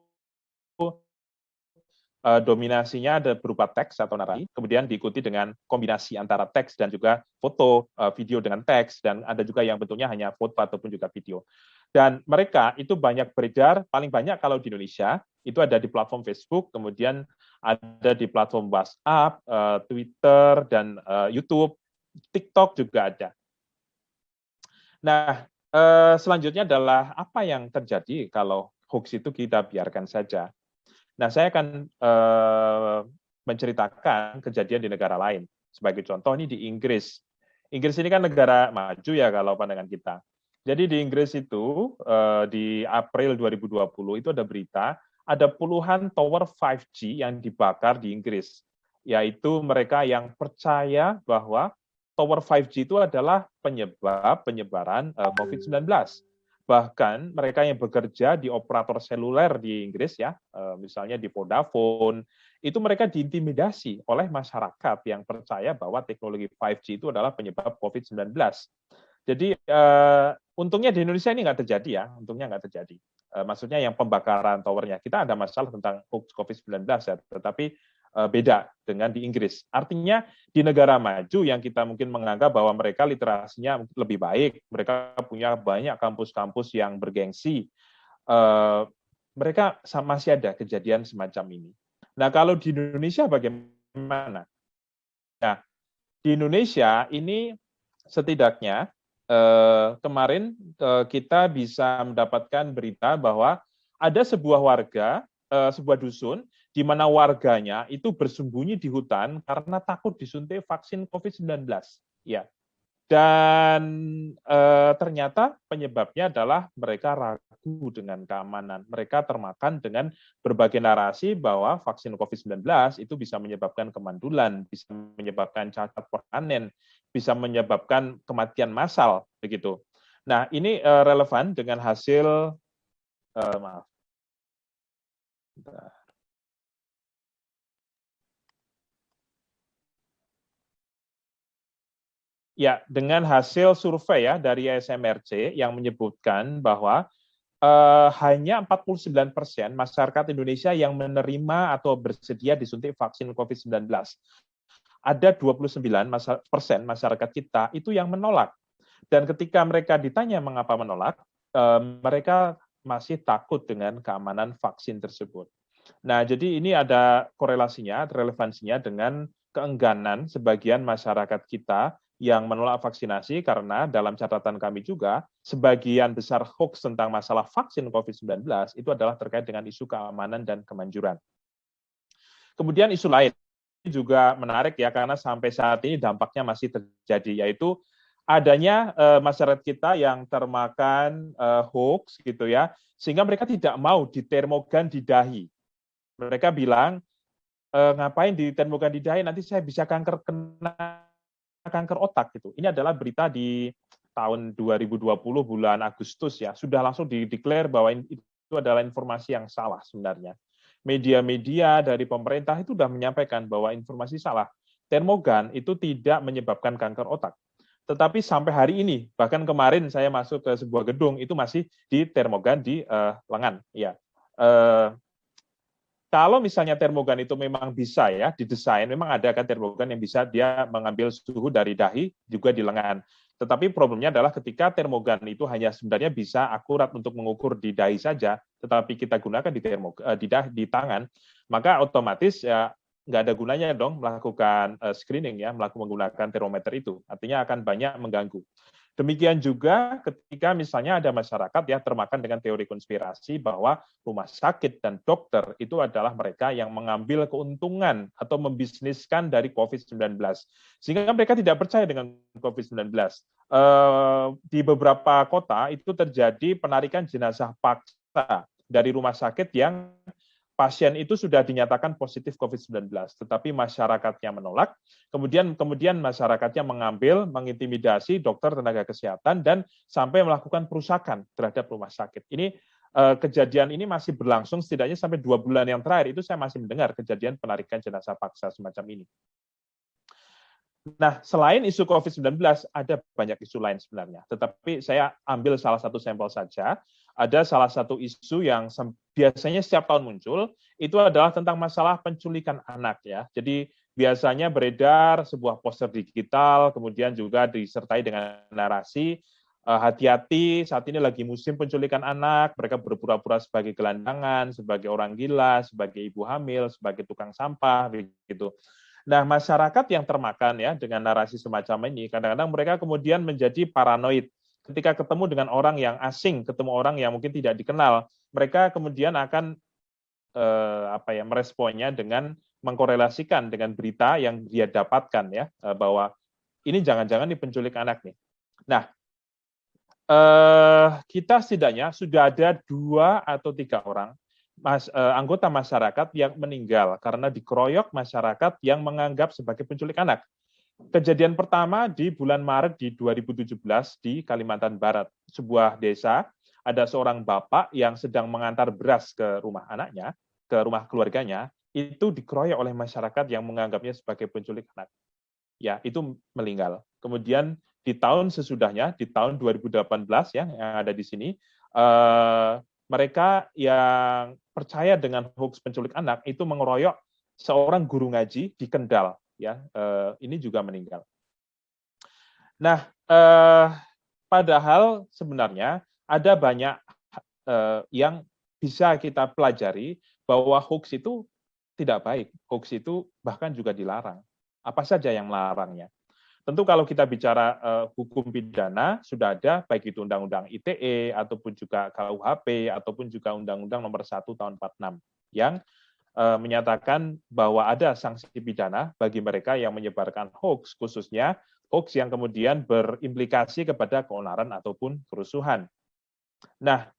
Speaker 1: dominasinya ada berupa teks atau narasi, kemudian diikuti dengan kombinasi antara teks dan juga foto, video dengan teks, dan ada juga yang bentuknya hanya foto ataupun juga video. Dan mereka itu banyak beredar, paling banyak kalau di Indonesia, itu ada di platform Facebook, kemudian ada di platform WhatsApp, Twitter, dan YouTube, TikTok juga ada. Nah, selanjutnya adalah apa yang terjadi kalau hoax itu kita biarkan saja. Nah, saya akan menceritakan kejadian di negara lain. Sebagai contoh, ini di Inggris. Inggris ini kan negara maju ya kalau pandangan kita. Jadi di Inggris itu, di April 2020 itu ada berita, ada puluhan tower 5G yang dibakar di Inggris. Yaitu mereka yang percaya bahwa tower 5G itu adalah penyebaran COVID-19. Bahkan mereka yang bekerja di operator seluler di Inggris ya, misalnya di Vodafone, itu mereka diintimidasi oleh masyarakat yang percaya bahwa teknologi 5G itu adalah penyebab COVID-19. Jadi untungnya di Indonesia ini nggak terjadi ya, untungnya nggak terjadi. Maksudnya yang pembakaran towernya, kita ada masalah tentang COVID-19 ya, tetapi beda dengan di Inggris. Artinya di negara maju yang kita mungkin menganggap bahwa mereka literasinya lebih baik, mereka punya banyak kampus-kampus yang bergengsi, mereka masih ada kejadian semacam ini. Nah, kalau di Indonesia bagaimana? Nah, di Indonesia ini setidaknya kemarin kita bisa mendapatkan berita bahwa ada sebuah warga, sebuah dusun, di mana warganya itu bersembunyi di hutan karena takut disuntik vaksin COVID-19. Ya. Dan ternyata penyebabnya adalah mereka ragu dengan keamanan. Mereka termakan dengan berbagai narasi bahwa vaksin COVID-19 itu bisa menyebabkan kemandulan, bisa menyebabkan cacat permanen, bisa menyebabkan kematian massal, begitu. Nah, ini relevan dengan hasil, maaf. Ya, dengan hasil survei ya dari SMRC yang menyebutkan bahwa hanya 49% masyarakat Indonesia yang menerima atau bersedia disuntik vaksin COVID-19. Ada 29% masyarakat kita itu yang menolak. Dan ketika mereka ditanya mengapa menolak, mereka masih takut dengan keamanan vaksin tersebut. Nah, jadi ini ada korelasinya, relevansinya dengan keengganan sebagian masyarakat kita yang menolak vaksinasi karena dalam catatan kami juga, sebagian besar hoax tentang masalah vaksin COVID-19 itu adalah terkait dengan isu keamanan dan kemanjuran. Kemudian isu lain juga menarik ya, karena sampai saat ini dampaknya masih terjadi, yaitu adanya masyarakat kita yang termakan hoax gitu ya, sehingga mereka tidak mau ditermogan di dahi. Mereka bilang, ngapain ditermogan di dahi, nanti saya bisa kanker otak gitu. Ini adalah berita di tahun 2020 bulan Agustus ya, sudah langsung dideklar bahwa itu adalah informasi yang salah sebenarnya. Media-media dari pemerintah itu sudah menyampaikan bahwa informasi salah. Termogan itu tidak menyebabkan kanker otak. Tetapi sampai hari ini, bahkan kemarin saya masuk ke sebuah gedung, itu masih ditermogan di lengan. Ya. Kalau misalnya termogan itu memang bisa ya didesain, memang ada kan termogan yang bisa dia mengambil suhu dari dahi juga di lengan. Tetapi problemnya adalah ketika termogan itu hanya sebenarnya bisa akurat untuk mengukur di dahi saja, tetapi kita gunakan di tangan, maka otomatis ya nggak ada gunanya dong melakukan screening ya, menggunakan termometer itu. Artinya akan banyak mengganggu. Demikian juga ketika misalnya ada masyarakat ya termakan dengan teori konspirasi bahwa rumah sakit dan dokter itu adalah mereka yang mengambil keuntungan atau membisniskan dari COVID-19. Sehingga mereka tidak percaya dengan COVID-19. Di beberapa kota itu terjadi penarikan jenazah paksa dari rumah sakit yang pasien itu sudah dinyatakan positif COVID-19, tetapi masyarakatnya menolak, kemudian masyarakatnya mengintimidasi dokter tenaga kesehatan dan sampai melakukan perusakan terhadap rumah sakit. Ini kejadian ini masih berlangsung setidaknya sampai 2 bulan yang terakhir, itu saya masih mendengar kejadian penarikan jenazah paksa semacam ini. Nah, selain isu COVID-19, ada banyak isu lain sebenarnya. Tetapi saya ambil salah satu sampel saja. Ada salah satu isu yang biasanya setiap tahun muncul, itu adalah tentang masalah penculikan anak ya. Jadi biasanya beredar sebuah poster digital, kemudian juga disertai dengan narasi, hati-hati saat ini lagi musim penculikan anak, mereka berpura-pura sebagai gelandangan, sebagai orang gila, sebagai ibu hamil, sebagai tukang sampah, begitu. Nah, masyarakat yang termakan ya dengan narasi semacam ini, kadang-kadang mereka kemudian menjadi paranoid. Ketika ketemu dengan orang yang asing, ketemu orang yang mungkin tidak dikenal, mereka kemudian akan meresponnya dengan mengkorelasikan dengan berita yang dia dapatkan ya, bahwa ini jangan-jangan nih penculik anak nih. Nah, kita setidaknya sudah ada 2 atau 3 orang anggota masyarakat yang meninggal karena dikeroyok masyarakat yang menganggap sebagai penculik anak. Kejadian pertama di bulan Maret di 2017 di Kalimantan Barat, sebuah desa, ada seorang bapak yang sedang mengantar beras ke rumah anaknya, ke rumah keluarganya, itu dikeroyok oleh masyarakat yang menganggapnya sebagai penculik anak. Ya, itu meninggal. Kemudian di tahun sesudahnya, di tahun 2018 ya, yang ada di sini, mereka yang percaya dengan hoax penculik anak itu mengeroyok seorang guru ngaji di Kendal. Ya, ini juga meninggal. Nah, padahal sebenarnya ada banyak yang bisa kita pelajari bahwa hoax itu tidak baik. Hoax itu bahkan juga dilarang. Apa saja yang melarangnya? Tentu kalau kita bicara hukum pidana, sudah ada baik itu Undang-Undang ITE, ataupun juga KUHP, ataupun juga Undang-Undang Nomor 1 Tahun 46, yang menyatakan bahwa ada sanksi pidana bagi mereka yang menyebarkan hoax, khususnya hoax yang kemudian berimplikasi kepada keonaran ataupun kerusuhan. Nah,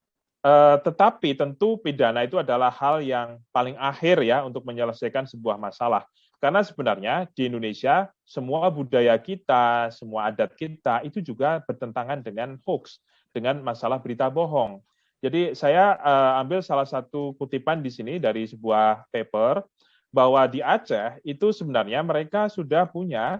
Speaker 1: tetapi tentu pidana itu adalah hal yang paling akhir ya untuk menyelesaikan sebuah masalah. Karena sebenarnya di Indonesia, semua budaya kita, semua adat kita, itu juga bertentangan dengan hoax, dengan masalah berita bohong. Jadi saya ambil salah satu kutipan di sini dari sebuah paper, bahwa di Aceh itu sebenarnya mereka sudah punya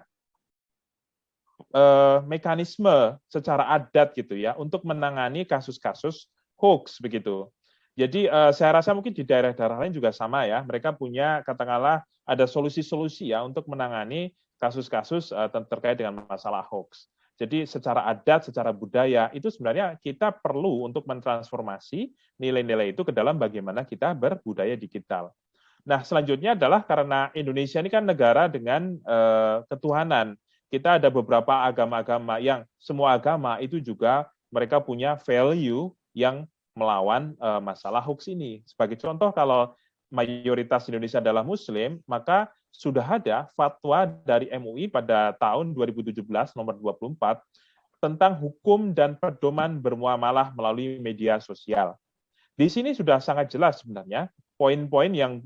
Speaker 1: mekanisme secara adat gitu ya, untuk menangani kasus-kasus hoax begitu. Jadi saya rasa mungkin di daerah-daerah lain juga sama ya, mereka punya katakanlah ada solusi-solusi ya untuk menangani kasus-kasus terkait dengan masalah hoax. Jadi secara adat, secara budaya itu sebenarnya kita perlu untuk mentransformasi nilai-nilai itu ke dalam bagaimana kita berbudaya digital. Nah selanjutnya adalah karena Indonesia ini kan negara dengan ketuhanan. Kita ada beberapa agama-agama yang semua agama itu juga mereka punya value yang melawan masalah hoax ini. Sebagai contoh, kalau mayoritas Indonesia adalah Muslim, maka sudah ada fatwa dari MUI pada tahun 2017 nomor 24 tentang hukum dan pedoman bermuamalah melalui media sosial. Di sini sudah sangat jelas sebenarnya poin-poin yang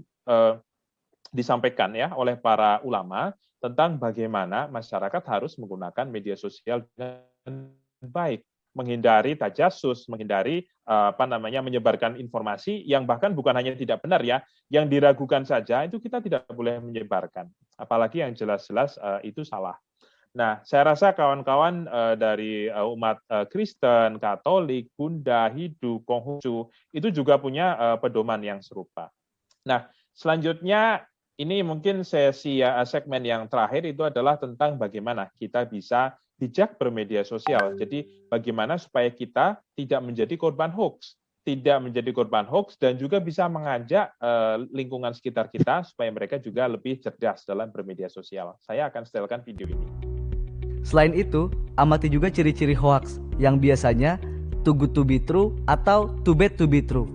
Speaker 1: disampaikan ya oleh para ulama tentang bagaimana masyarakat harus menggunakan media sosial dengan baik, menghindari tajasus, menghindari menyebarkan informasi yang bahkan bukan hanya tidak benar ya, yang diragukan saja itu kita tidak boleh menyebarkan, apalagi yang jelas-jelas itu salah. Nah, saya rasa kawan-kawan dari umat Kristen, Katolik, Bunda, Hindu, Konghucu itu juga punya pedoman yang serupa. Nah, selanjutnya ini mungkin sesi segmen yang terakhir itu adalah tentang bagaimana kita bisa bijak bermedia sosial. Jadi bagaimana supaya kita tidak menjadi korban hoax, dan juga bisa mengajak lingkungan sekitar kita supaya mereka juga lebih cerdas dalam bermedia sosial. Saya akan setelkan video ini.
Speaker 13: Selain itu, amati juga ciri-ciri hoax yang biasanya too good to be true atau too bad to be true.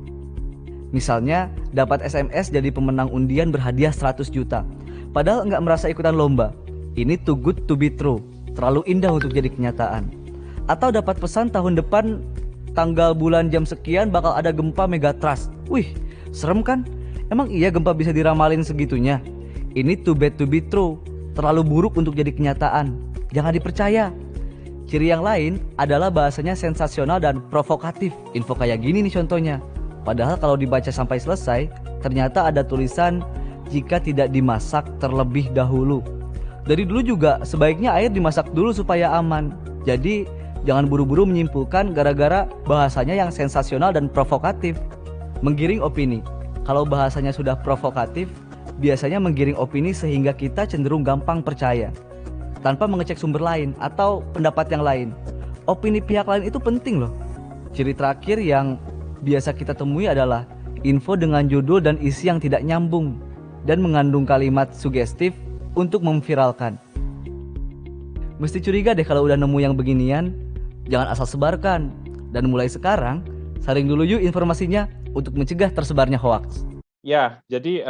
Speaker 13: Misalnya, dapat SMS jadi pemenang undian berhadiah 100 juta. Padahal nggak merasa ikutan lomba. Ini too good to be true. Terlalu indah untuk jadi kenyataan. Atau dapat pesan tahun depan, tanggal bulan jam sekian bakal ada gempa megatrust. Wih, serem kan? Emang iya gempa bisa diramalin segitunya? Ini too bad to be true. Terlalu buruk untuk jadi kenyataan. Jangan dipercaya. Ciri yang lain adalah bahasanya sensasional dan provokatif. Info kayak gini nih contohnya. Padahal kalau dibaca sampai selesai, ternyata ada tulisan jika tidak dimasak terlebih dahulu. Dari dulu juga sebaiknya air dimasak dulu supaya aman. Jadi jangan buru-buru menyimpulkan gara-gara bahasanya yang sensasional dan provokatif. Menggiring opini. Kalau bahasanya sudah provokatif, biasanya menggiring opini sehingga kita cenderung gampang percaya tanpa mengecek sumber lain atau pendapat yang lain. Opini pihak lain itu penting loh. Ciri terakhir yang biasa kita temui adalah info dengan judul dan isi yang tidak nyambung dan mengandung kalimat sugestif untuk memviralkan. Mesti curiga deh kalau udah nemu yang beginian. Jangan asal sebarkan. Dan mulai sekarang, saring dulu yuk informasinya untuk mencegah tersebarnya hoax.
Speaker 1: Ya, jadi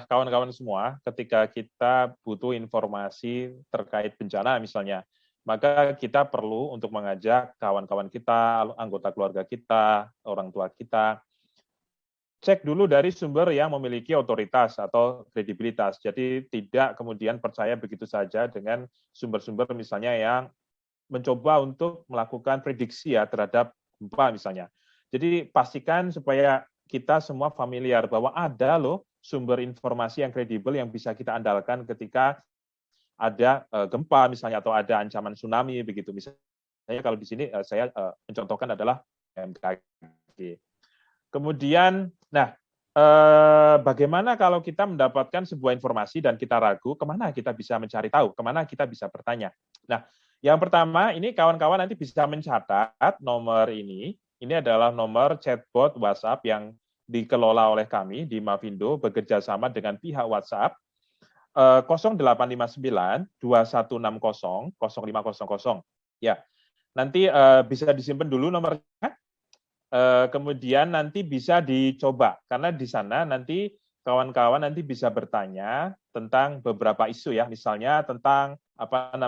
Speaker 1: kawan-kawan semua, ketika kita butuh informasi terkait bencana misalnya, maka kita perlu untuk mengajak kawan-kawan kita, anggota keluarga kita, orang tua kita, cek dulu dari sumber yang memiliki otoritas atau kredibilitas. Jadi tidak kemudian percaya begitu saja dengan sumber-sumber misalnya yang mencoba untuk melakukan prediksi ya terhadap gempa misalnya. Jadi pastikan supaya kita semua familiar bahwa ada loh sumber informasi yang kredibel yang bisa kita andalkan ketika ada gempa misalnya atau ada ancaman tsunami begitu. Misalnya kalau di sini saya mencontohkan adalah BMKG. Kemudian, bagaimana kalau kita mendapatkan sebuah informasi dan kita ragu, kemana kita bisa mencari tahu, kemana kita bisa bertanya. Nah, yang pertama ini kawan-kawan nanti bisa mencatat nomor ini. Ini adalah nomor chatbot WhatsApp yang dikelola oleh kami di Mavindo bekerja sama dengan pihak WhatsApp. 0859 2160 0500. Ya, nanti bisa disimpan dulu nomornya. Kemudian nanti bisa dicoba karena di sana nanti kawan-kawan nanti bisa bertanya tentang beberapa isu ya, misalnya tentang apa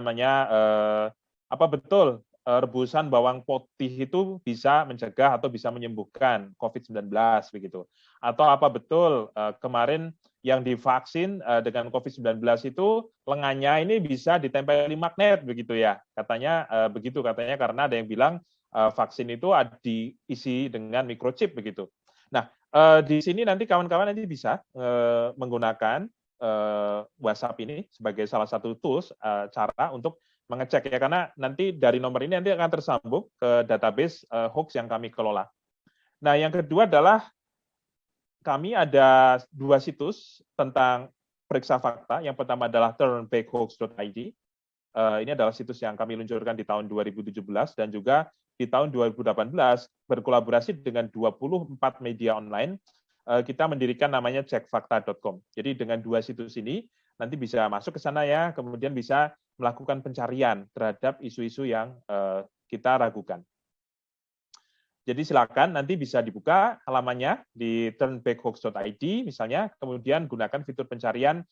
Speaker 1: betul rebusan bawang putih itu bisa mencegah atau bisa menyembuhkan COVID-19 begitu. Atau apa betul kemarin yang divaksin dengan COVID-19 itu lengannya ini bisa ditempeli magnet begitu ya. Katanya begitu katanya karena ada yang bilang vaksin itu diisi dengan microchip begitu. Nah, di sini nanti kawan-kawan nanti bisa menggunakan WhatsApp ini sebagai salah satu tools cara untuk mengecek ya, karena nanti dari nomor ini nanti akan tersambung ke database hoax yang kami kelola. Nah, yang kedua adalah kami ada 2 situs tentang periksa fakta. Yang pertama adalah turnbackhoax.id. Ini adalah situs yang kami luncurkan di tahun 2017 dan juga di tahun 2018 berkolaborasi dengan 24 media online, kita mendirikan namanya cekfakta.com. Jadi dengan 2 situs ini nanti bisa masuk ke sana ya, kemudian bisa melakukan pencarian terhadap isu-isu yang kita ragukan. Jadi silakan nanti bisa dibuka halamannya di turnbackhoax.id misalnya, kemudian gunakan fitur pencarian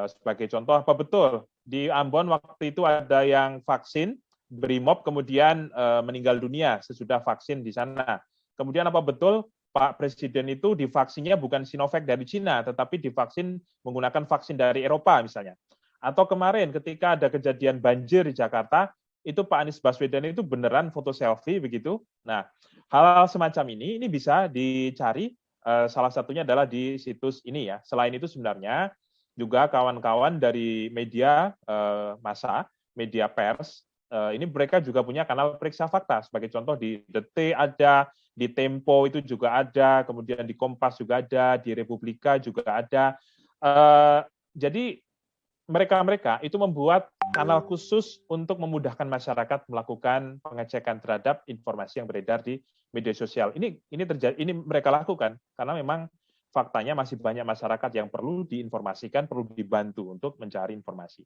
Speaker 1: sebagai contoh apa betul di Ambon waktu itu ada yang vaksin BRIMOB kemudian meninggal dunia sesudah vaksin di sana. Kemudian apa betul Pak Presiden itu divaksinnya bukan Sinovac dari Cina, tetapi divaksin menggunakan vaksin dari Eropa misalnya. Atau kemarin ketika ada kejadian banjir di Jakarta, itu Pak Anies Baswedan itu beneran foto selfie begitu. Nah, hal-hal semacam ini bisa dicari, salah satunya adalah di situs ini ya. Selain itu sebenarnya juga kawan-kawan dari media massa, media pers, ini mereka juga punya kanal periksa fakta. Sebagai contoh di Detik ada, di Tempo itu juga ada, kemudian di Kompas juga ada, di Republika juga ada. Jadi mereka itu membuat kanal khusus untuk memudahkan masyarakat melakukan pengecekan terhadap informasi yang beredar di media sosial. Ini mereka lakukan karena memang faktanya masih banyak masyarakat yang perlu diinformasikan, perlu dibantu untuk mencari informasi.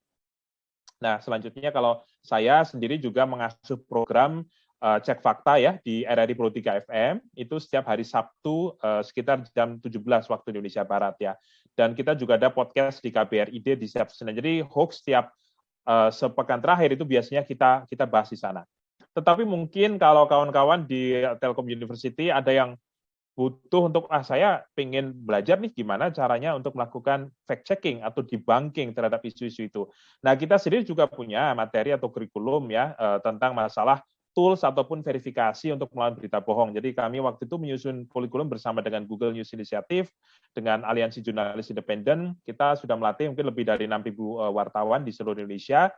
Speaker 1: Nah, selanjutnya kalau saya sendiri juga mengasuh program Cek Fakta ya di RRI Pro 3 FM, itu setiap hari Sabtu sekitar jam 17 waktu Indonesia Barat ya. Dan kita juga ada podcast di KBRID di setiap Senin. Jadi hoax setiap sepekan terakhir itu biasanya kita bahas di sana. Tetapi mungkin kalau kawan-kawan di Telkom University ada yang butuh untuk saya pengen belajar nih gimana caranya untuk melakukan fact checking atau debunking terhadap isu-isu itu. Nah, kita sendiri juga punya materi atau kurikulum ya tentang masalah tools ataupun verifikasi untuk melawan berita bohong. Jadi kami waktu itu menyusun kurikulum bersama dengan Google News Initiative, dengan Aliansi Jurnalis Independen, kita sudah melatih mungkin lebih dari 6.000 wartawan di seluruh Indonesia,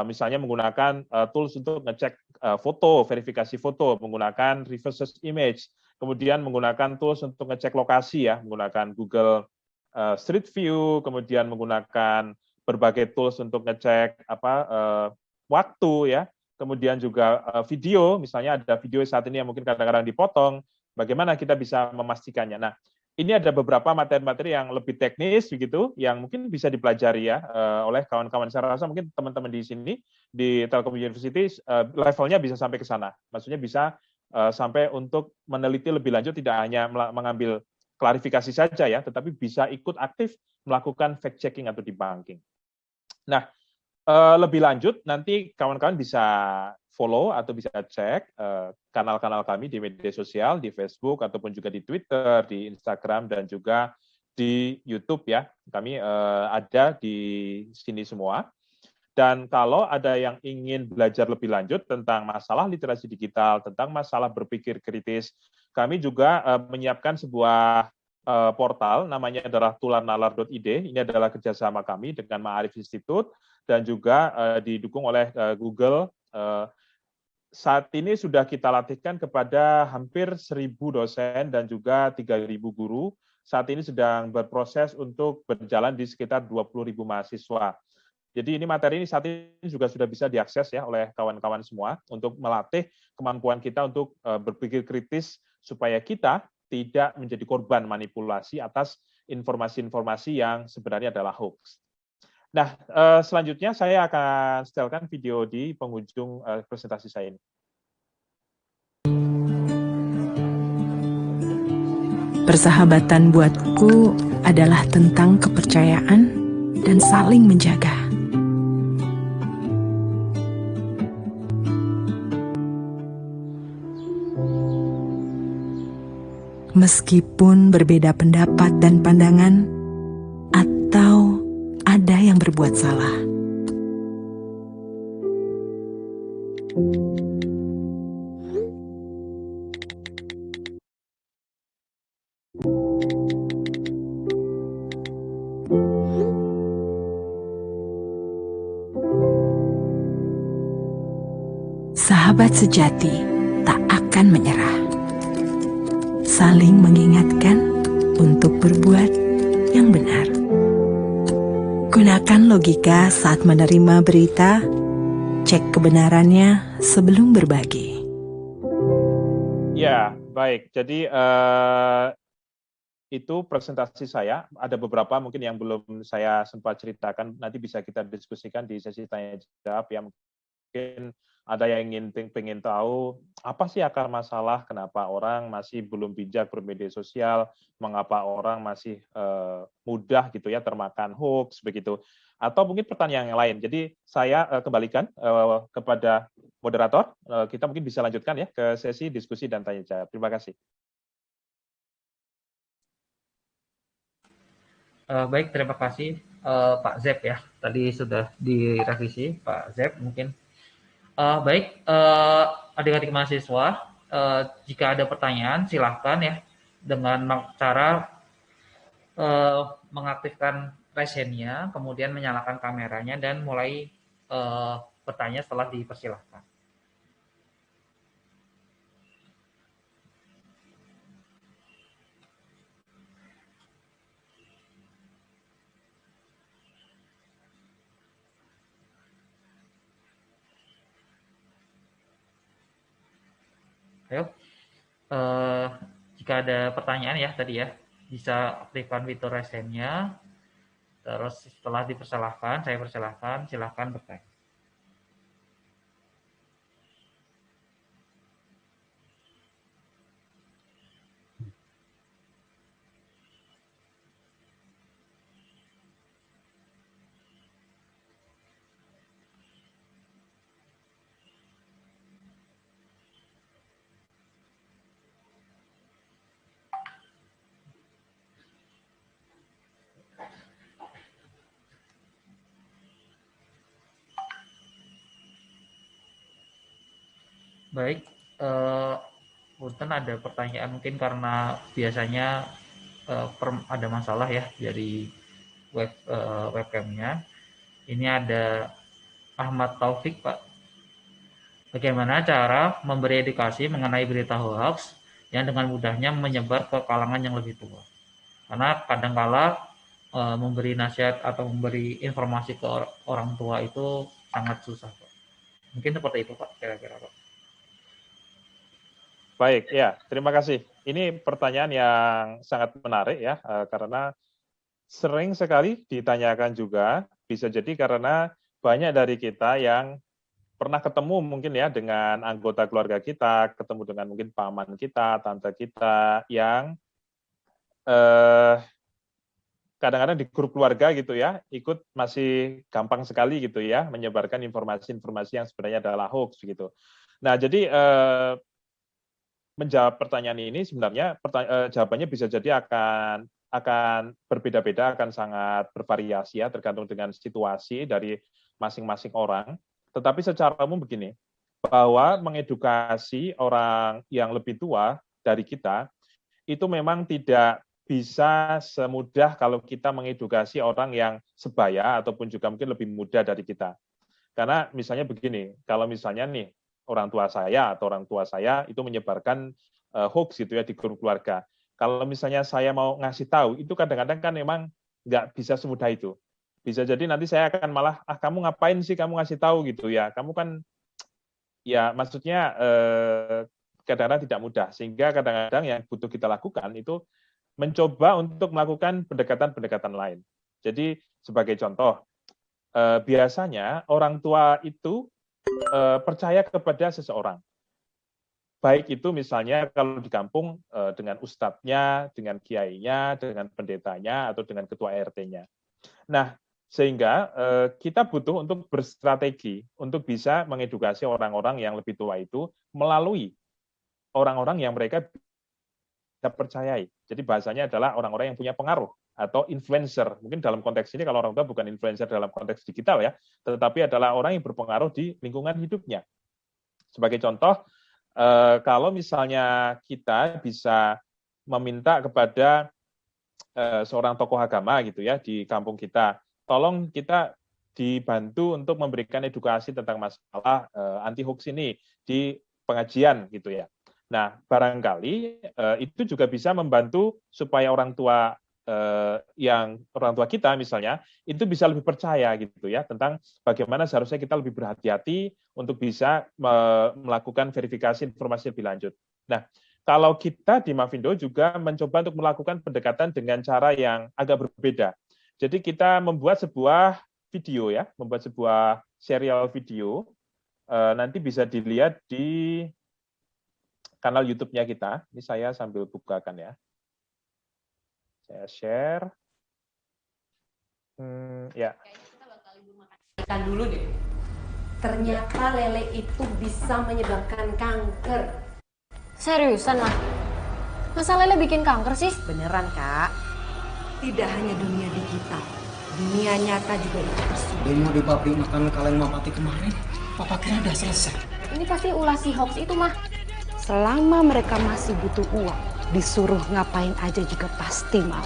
Speaker 1: misalnya menggunakan tools untuk ngecek foto, verifikasi foto, menggunakan reverse search image, kemudian menggunakan tools untuk ngecek lokasi ya, menggunakan Google Street View, kemudian menggunakan berbagai tools untuk ngecek waktu ya, kemudian juga video, misalnya ada video saat ini yang mungkin kadang-kadang dipotong, bagaimana kita bisa memastikannya. Nah, ini ada beberapa materi-materi yang lebih teknis begitu, yang mungkin bisa dipelajari ya oleh kawan-kawan. Saya rasa mungkin teman-teman di sini di Telkom University levelnya bisa sampai ke sana. Maksudnya bisa sampai untuk meneliti lebih lanjut, tidak hanya mengambil klarifikasi saja ya, tetapi bisa ikut aktif melakukan fact checking atau debunking. Nah, lebih lanjut nanti kawan-kawan bisa follow atau bisa cek kanal-kanal kami di media sosial, di Facebook ataupun juga di Twitter, di Instagram dan juga di YouTube ya. Kami ada di sini semua. Dan kalau ada yang ingin belajar lebih lanjut tentang masalah literasi digital, tentang masalah berpikir kritis, kami juga menyiapkan sebuah portal namanya adalah tularnalar.id. Ini adalah kerjasama kami dengan Ma'arif Institute dan juga didukung oleh Google. Saat ini sudah kita latihkan kepada hampir 1.000 dosen dan juga 3.000 guru. Saat ini sedang berproses untuk berjalan di sekitar 20.000 mahasiswa. Jadi ini materi ini saat ini juga sudah bisa diakses ya oleh kawan-kawan semua untuk melatih kemampuan kita untuk berpikir kritis supaya kita tidak menjadi korban manipulasi atas informasi-informasi yang sebenarnya adalah hoax. Nah, selanjutnya saya akan setelkan video di penghujung presentasi saya ini.
Speaker 14: Persahabatan buatku adalah tentang kepercayaan dan saling menjaga. Meskipun berbeda pendapat dan pandangan, atau ada yang berbuat salah. Sahabat sejati tak akan menyerah. Saling mengingatkan untuk berbuat yang benar. Gunakan logika saat menerima berita, cek kebenarannya sebelum berbagi.
Speaker 1: Ya, baik. Jadi itu presentasi saya. Ada beberapa mungkin yang belum saya sempat ceritakan. Nanti bisa kita diskusikan di sesi tanya jawab. Ya, mungkin ada yang pengen tahu apa sih akar masalah, kenapa orang masih belum bijak bermedia sosial, mengapa orang masih mudah gitu ya termakan hoax begitu, atau mungkin pertanyaan yang lain. Jadi saya kembalikan kepada moderator, kita mungkin bisa lanjutkan ya ke sesi diskusi dan tanya jawab. Terima kasih.
Speaker 15: Baik, terima kasih Pak Zep ya. Tadi sudah direvisi Pak Zep mungkin. Baik, adik-adik mahasiswa, jika ada pertanyaan silahkan ya dengan cara mengaktifkan raise-nya, kemudian menyalakan kameranya dan mulai bertanya setelah dipersilahkan. Ayo, jika ada pertanyaan ya tadi ya, bisa aktifkan fitur raise-nya, terus setelah dipersilahkan, saya persilahkan, silahkan bertanya. Baik, punten ada pertanyaan mungkin karena biasanya ada masalah ya dari webcamnya. Ini ada Ahmad Taufik, Pak. Bagaimana cara memberi edukasi mengenai berita hoax yang dengan mudahnya menyebar ke kalangan yang lebih tua? Karena kadangkala memberi nasihat atau memberi informasi ke orang tua itu sangat susah, Pak. Mungkin seperti itu, Pak, kira-kira, Pak.
Speaker 1: Baik, ya, terima kasih. Ini pertanyaan yang sangat menarik ya, karena sering sekali ditanyakan juga, bisa jadi karena banyak dari kita yang pernah ketemu mungkin ya dengan anggota keluarga kita, ketemu dengan mungkin paman kita, tante kita, yang kadang-kadang di grup keluarga gitu ya, ikut masih gampang sekali gitu ya, menyebarkan informasi-informasi yang sebenarnya adalah hoax gitu. Nah, jadi menjawab pertanyaan ini sebenarnya jawabannya bisa jadi akan berbeda-beda, akan sangat bervariasi ya, tergantung dengan situasi dari masing-masing orang. Tetapi secara umum begini, bahwa mengedukasi orang yang lebih tua dari kita, itu memang tidak bisa semudah kalau kita mengedukasi orang yang sebaya ataupun juga mungkin lebih muda dari kita. Karena misalnya begini, kalau misalnya nih, orang tua saya atau orang tua saya itu menyebarkan hoax gitu ya di grup keluarga. Kalau misalnya saya mau ngasih tahu, itu kadang-kadang kan memang nggak bisa semudah itu. Bisa jadi nanti saya akan malah, kamu ngapain sih kamu ngasih tahu gitu ya. Kamu kan, ya maksudnya kadang-kadang tidak mudah. Sehingga kadang-kadang yang butuh kita lakukan itu mencoba untuk melakukan pendekatan-pendekatan lain. Jadi sebagai contoh, biasanya orang tua itu percaya kepada seseorang. Baik itu misalnya kalau di kampung dengan ustadznya, dengan kiainya, dengan pendetanya, atau dengan ketua RT-nya. Nah, sehingga kita butuh untuk berstrategi untuk bisa mengedukasi orang-orang yang lebih tua itu melalui orang-orang yang mereka bisa percayai. Jadi bahasanya adalah orang-orang yang punya pengaruh atau influencer. Mungkin dalam konteks ini kalau orang tua bukan influencer dalam konteks digital ya, tetapi adalah orang yang berpengaruh di lingkungan hidupnya. Sebagai contoh, kalau misalnya kita bisa meminta kepada seorang tokoh agama gitu ya di kampung kita, tolong kita dibantu untuk memberikan edukasi tentang masalah anti hoax ini di pengajian gitu ya. Nah, barangkali itu juga bisa membantu supaya orang tua kita misalnya itu bisa lebih percaya gitu ya tentang bagaimana seharusnya kita lebih berhati-hati untuk bisa melakukan verifikasi informasi lebih lanjut. Nah, kalau kita di Mavindo juga mencoba untuk melakukan pendekatan dengan cara yang agak berbeda. Jadi kita membuat sebuah video ya, membuat sebuah serial video, nanti bisa dilihat di kanal YouTube-nya kita. Ini saya sambil bukakan ya. Saya share. Ya.
Speaker 16: Ikan dulu deh. Ternyata lele itu bisa menyebabkan kanker.
Speaker 6: Seriusan lah? Masa lele bikin kanker sih?
Speaker 16: Beneran, Kak. Tidak hanya dunia digital, dunia nyata juga itu tersusun.
Speaker 17: Demo di pabrik makanan kaleng Mapati kemarin, Papa kira udah selesai.
Speaker 6: Ini pasti ulah si hoax itu mah.
Speaker 16: Selama mereka masih butuh uang, disuruh ngapain aja juga pasti mau.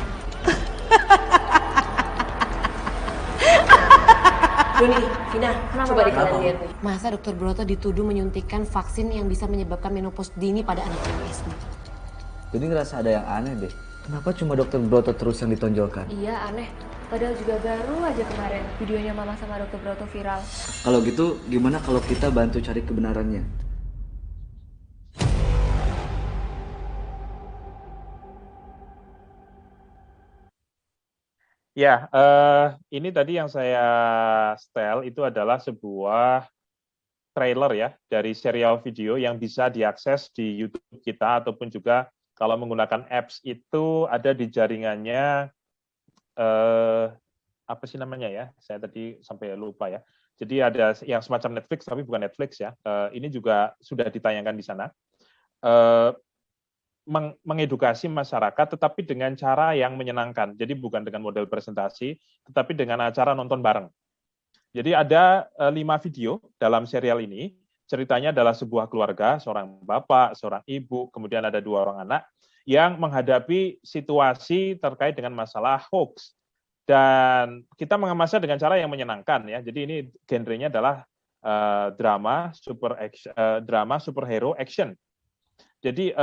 Speaker 16: Doni, Vina, coba deh kalian lihat nih. Masa Dr. Broto dituduh menyuntikkan vaksin yang bisa menyebabkan menopause dini pada anak SD?
Speaker 13: Jadi ngerasa ada yang aneh deh. Kenapa cuma Dr. Broto terus yang ditonjolkan?
Speaker 6: Iya aneh, padahal juga baru aja kemarin videonya Mama sama Dr. Broto viral.
Speaker 13: Kalau gitu gimana kalau kita bantu cari kebenarannya?
Speaker 1: Ya, ini tadi yang saya setel itu adalah sebuah trailer ya dari serial video yang bisa diakses di YouTube kita ataupun juga kalau menggunakan apps itu ada di jaringannya apa sih namanya ya? Saya tadi sampai lupa ya. Jadi ada yang semacam Netflix tapi bukan Netflix ya. Ini juga sudah ditayangkan di sana. Mengedukasi masyarakat tetapi dengan cara yang menyenangkan. Jadi bukan dengan model presentasi, tetapi dengan acara nonton bareng. Jadi ada 5 video dalam serial ini. Ceritanya adalah sebuah keluarga, seorang bapak, seorang ibu, kemudian ada 2 orang anak yang menghadapi situasi terkait dengan masalah hoax. Dan kita mengemasnya dengan cara yang menyenangkan ya. Jadi ini genrenya adalah drama superhero action. Jadi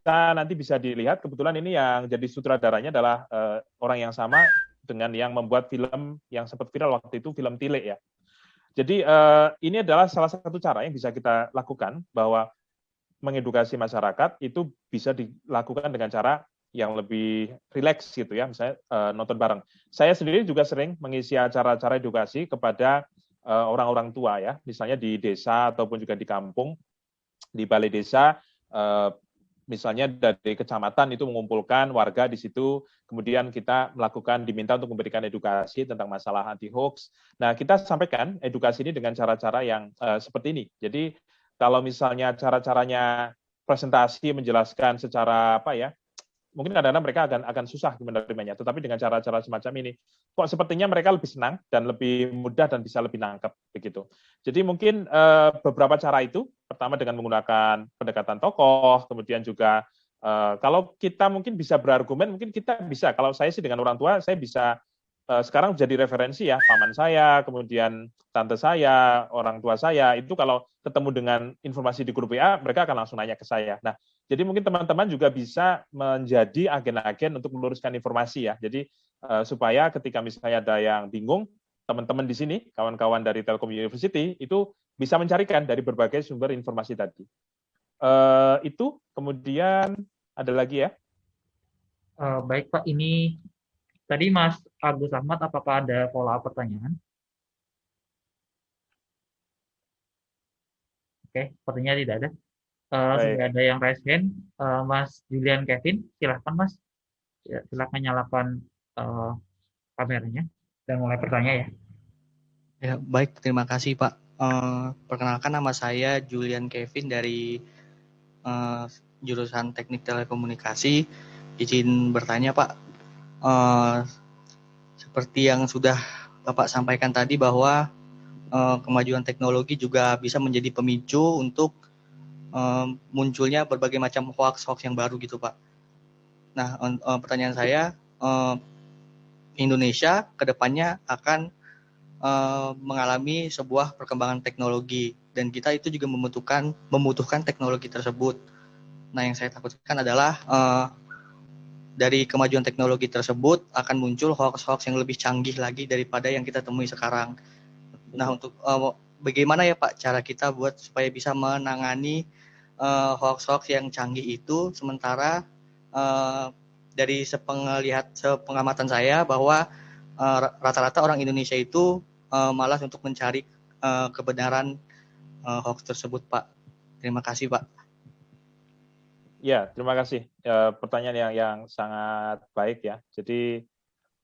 Speaker 1: nanti bisa dilihat, kebetulan ini yang jadi sutradaranya adalah orang yang sama dengan yang membuat film yang sempat viral waktu itu, film Tile ya. Jadi ini adalah salah satu cara yang bisa kita lakukan, bahwa mengedukasi masyarakat itu bisa dilakukan dengan cara yang lebih rileks gitu ya, misalnya nonton bareng. Saya sendiri juga sering mengisi acara-acara edukasi kepada orang-orang tua ya, misalnya di desa ataupun juga di kampung, di balai desa, misalnya dari kecamatan itu mengumpulkan warga di situ, kemudian kita diminta untuk memberikan edukasi tentang masalah anti hoax. Nah, kita sampaikan edukasi ini dengan cara-cara yang seperti ini. Jadi kalau misalnya cara-caranya presentasi menjelaskan secara apa ya, mungkin kadang-kadang mereka akan susah menerimanya, tetapi dengan cara-cara semacam ini, kok sepertinya mereka lebih senang dan lebih mudah dan bisa lebih nangkep begitu. Jadi mungkin beberapa cara itu, pertama dengan menggunakan pendekatan tokoh, kemudian juga kalau kita mungkin bisa berargumen, mungkin kita bisa, kalau saya sih dengan orang tua, saya bisa sekarang jadi referensi ya, paman saya, kemudian tante saya, orang tua saya, itu kalau ketemu dengan informasi di grup WA, mereka akan langsung nanya ke saya. Nah, jadi mungkin teman-teman juga bisa menjadi agen-agen untuk meluruskan informasi ya. Jadi supaya ketika misalnya ada yang bingung, teman-teman di sini, kawan-kawan dari Telkom University, itu bisa mencarikan dari berbagai sumber informasi tadi. Itu, kemudian ada lagi ya?
Speaker 15: Baik Pak, ini tadi Mas Agus Ahmad, apakah ada follow-up pertanyaan? Oke, sepertinya tidak ada.
Speaker 1: Baik.
Speaker 15: Sudah ada yang raise hand. Mas Julian Kevin, silahkan Mas. Ya, silahkan nyalakan kameranya dan mulai bertanya ya.
Speaker 17: Ya, baik, terima kasih Pak. Perkenalkan, nama saya Julian Kevin dari jurusan Teknik Telekomunikasi. Izin bertanya Pak, seperti yang sudah Bapak sampaikan tadi bahwa kemajuan teknologi juga bisa menjadi pemicu untuk munculnya berbagai macam hoax-hoax yang baru gitu Pak. Nah, pertanyaan saya, Indonesia kedepannya akan mengalami sebuah perkembangan teknologi dan kita itu juga membutuhkan teknologi tersebut. Nah, yang saya takutkan adalah dari kemajuan teknologi tersebut akan muncul hoax-hoax yang lebih canggih lagi daripada yang kita temui sekarang. Nah, untuk bagaimana ya Pak cara kita buat supaya bisa menangani hoax-hoax yang canggih itu, sementara dari sepengamatan saya bahwa rata-rata orang Indonesia itu malas untuk mencari kebenaran hoax tersebut, Pak. Terima kasih, Pak.
Speaker 1: Ya, terima kasih. Pertanyaan yang sangat baik ya. Jadi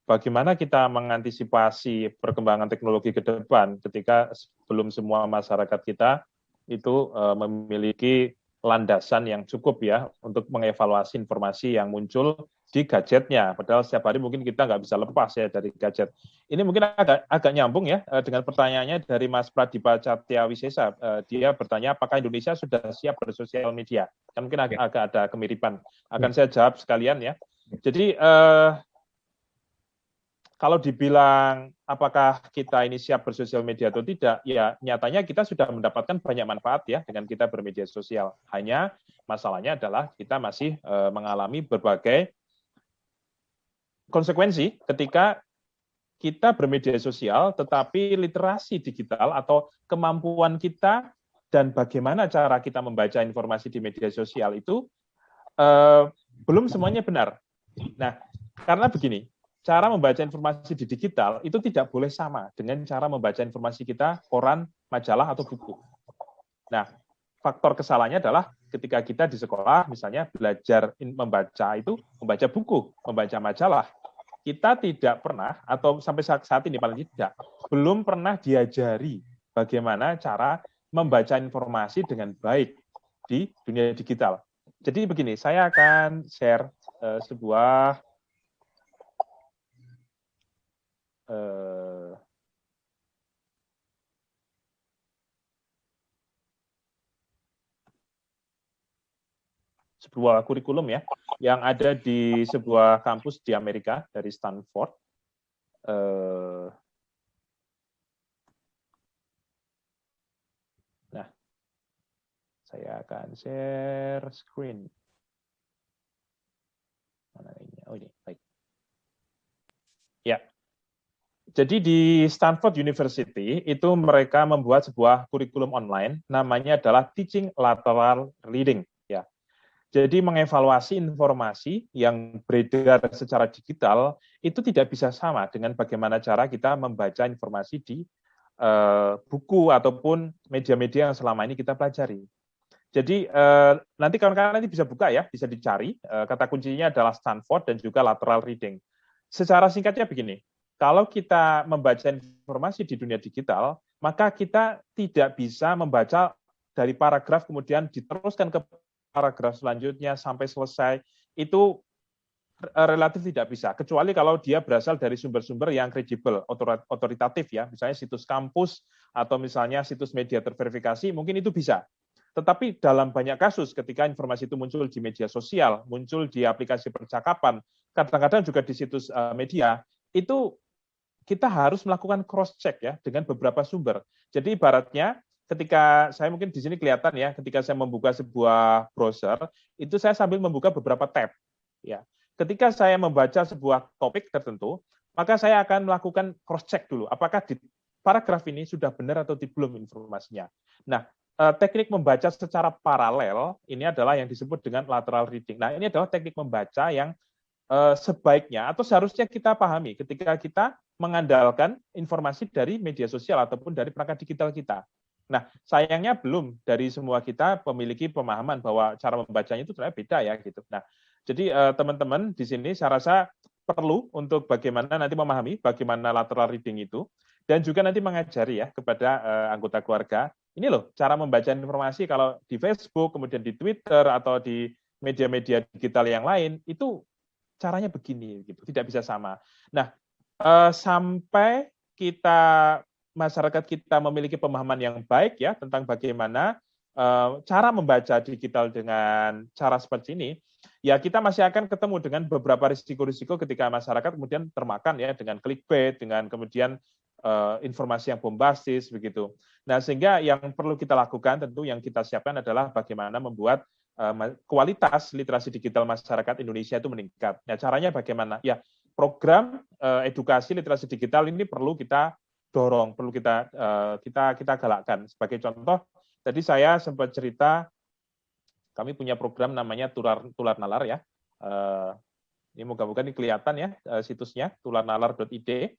Speaker 1: bagaimana kita mengantisipasi perkembangan teknologi ke depan ketika belum semua masyarakat kita itu memiliki landasan yang cukup ya untuk mengevaluasi informasi yang muncul di gadgetnya. Padahal setiap hari mungkin kita nggak bisa lepas ya dari gadget. Ini mungkin agak nyambung ya dengan pertanyaannya dari Mas Pradipa Catya Wisesa. Dia bertanya apakah Indonesia sudah siap bersosial media. Kan mungkin agak ada kemiripan. Akan saya jawab sekalian ya. Jadi kalau dibilang apakah kita ini siap bersosial media atau tidak, ya nyatanya kita sudah mendapatkan banyak manfaat ya dengan kita bermedia sosial. Hanya masalahnya adalah kita masih mengalami berbagai konsekuensi ketika kita bermedia sosial, tetapi literasi digital atau kemampuan kita dan bagaimana cara kita membaca informasi di media sosial itu belum semuanya benar. Nah, karena begini, cara membaca informasi di digital itu tidak boleh sama dengan cara membaca informasi kita koran, majalah, atau buku. Nah, faktor kesalahannya adalah ketika kita di sekolah, misalnya belajar membaca buku, membaca majalah, kita tidak pernah, atau sampai saat ini paling tidak, belum pernah diajari bagaimana cara membaca informasi dengan baik di dunia digital. Jadi begini, saya akan share sebuah kurikulum ya yang ada di sebuah kampus di Amerika dari Stanford. Nah, saya akan share screen. Mana ini? Oh ini, baik. Ya. Jadi di Stanford University itu mereka membuat sebuah kurikulum online, namanya adalah Teaching Lateral Reading. Ya. Jadi mengevaluasi informasi yang beredar secara digital itu tidak bisa sama dengan bagaimana cara kita membaca informasi di buku ataupun media-media yang selama ini kita pelajari. Jadi nanti kawan-kawan nanti bisa buka ya, bisa dicari. Kata kuncinya adalah Stanford dan juga lateral reading. Secara singkatnya begini, kalau kita membaca informasi di dunia digital, maka kita tidak bisa membaca dari paragraf kemudian diteruskan ke paragraf selanjutnya sampai selesai. Itu relatif tidak bisa, kecuali kalau dia berasal dari sumber-sumber yang kredibel, otoritatif ya, misalnya situs kampus atau misalnya situs media terverifikasi, mungkin itu bisa. Tetapi dalam banyak kasus ketika informasi itu muncul di media sosial, muncul di aplikasi percakapan, kadang-kadang juga di situs media, itu kita harus melakukan cross-check ya dengan beberapa sumber. Jadi ibaratnya ketika saya mungkin di sini kelihatan ya, ketika saya membuka sebuah browser, itu saya sambil membuka beberapa tab. Ya. Ketika saya membaca sebuah topik tertentu, maka saya akan melakukan cross-check dulu, apakah di paragraf ini sudah benar atau belum informasinya. Nah, teknik membaca secara paralel ini adalah yang disebut dengan lateral reading. Nah, ini adalah teknik membaca yang sebaiknya atau seharusnya kita pahami ketika kita mengandalkan informasi dari media sosial ataupun dari perangkat digital kita. Nah, sayangnya belum dari semua kita memiliki pemahaman bahwa cara membacanya itu ternyata beda ya gitu. Nah, jadi teman-teman di sini saya rasa perlu untuk bagaimana nanti memahami bagaimana lateral reading itu dan juga nanti mengajari ya kepada anggota keluarga. Ini loh cara membaca informasi kalau di Facebook, kemudian di Twitter atau di media-media digital yang lain itu caranya begini gitu, tidak bisa sama. Nah, sampai masyarakat kita memiliki pemahaman yang baik ya tentang bagaimana cara membaca digital dengan cara seperti ini, ya kita masih akan ketemu dengan beberapa risiko-risiko ketika masyarakat kemudian termakan ya dengan clickbait, dengan kemudian informasi yang bombastis begitu. Nah, sehingga yang perlu kita lakukan tentu yang kita siapkan adalah bagaimana membuat kualitas literasi digital masyarakat Indonesia itu meningkat. Nah, caranya bagaimana? Ya, program edukasi literasi digital ini perlu kita dorong, perlu kita galakkan. Sebagai contoh, tadi saya sempat cerita kami punya program namanya Tular Nalar ya. Ini moga-moga ini kelihatan ya situsnya tularnalar.id.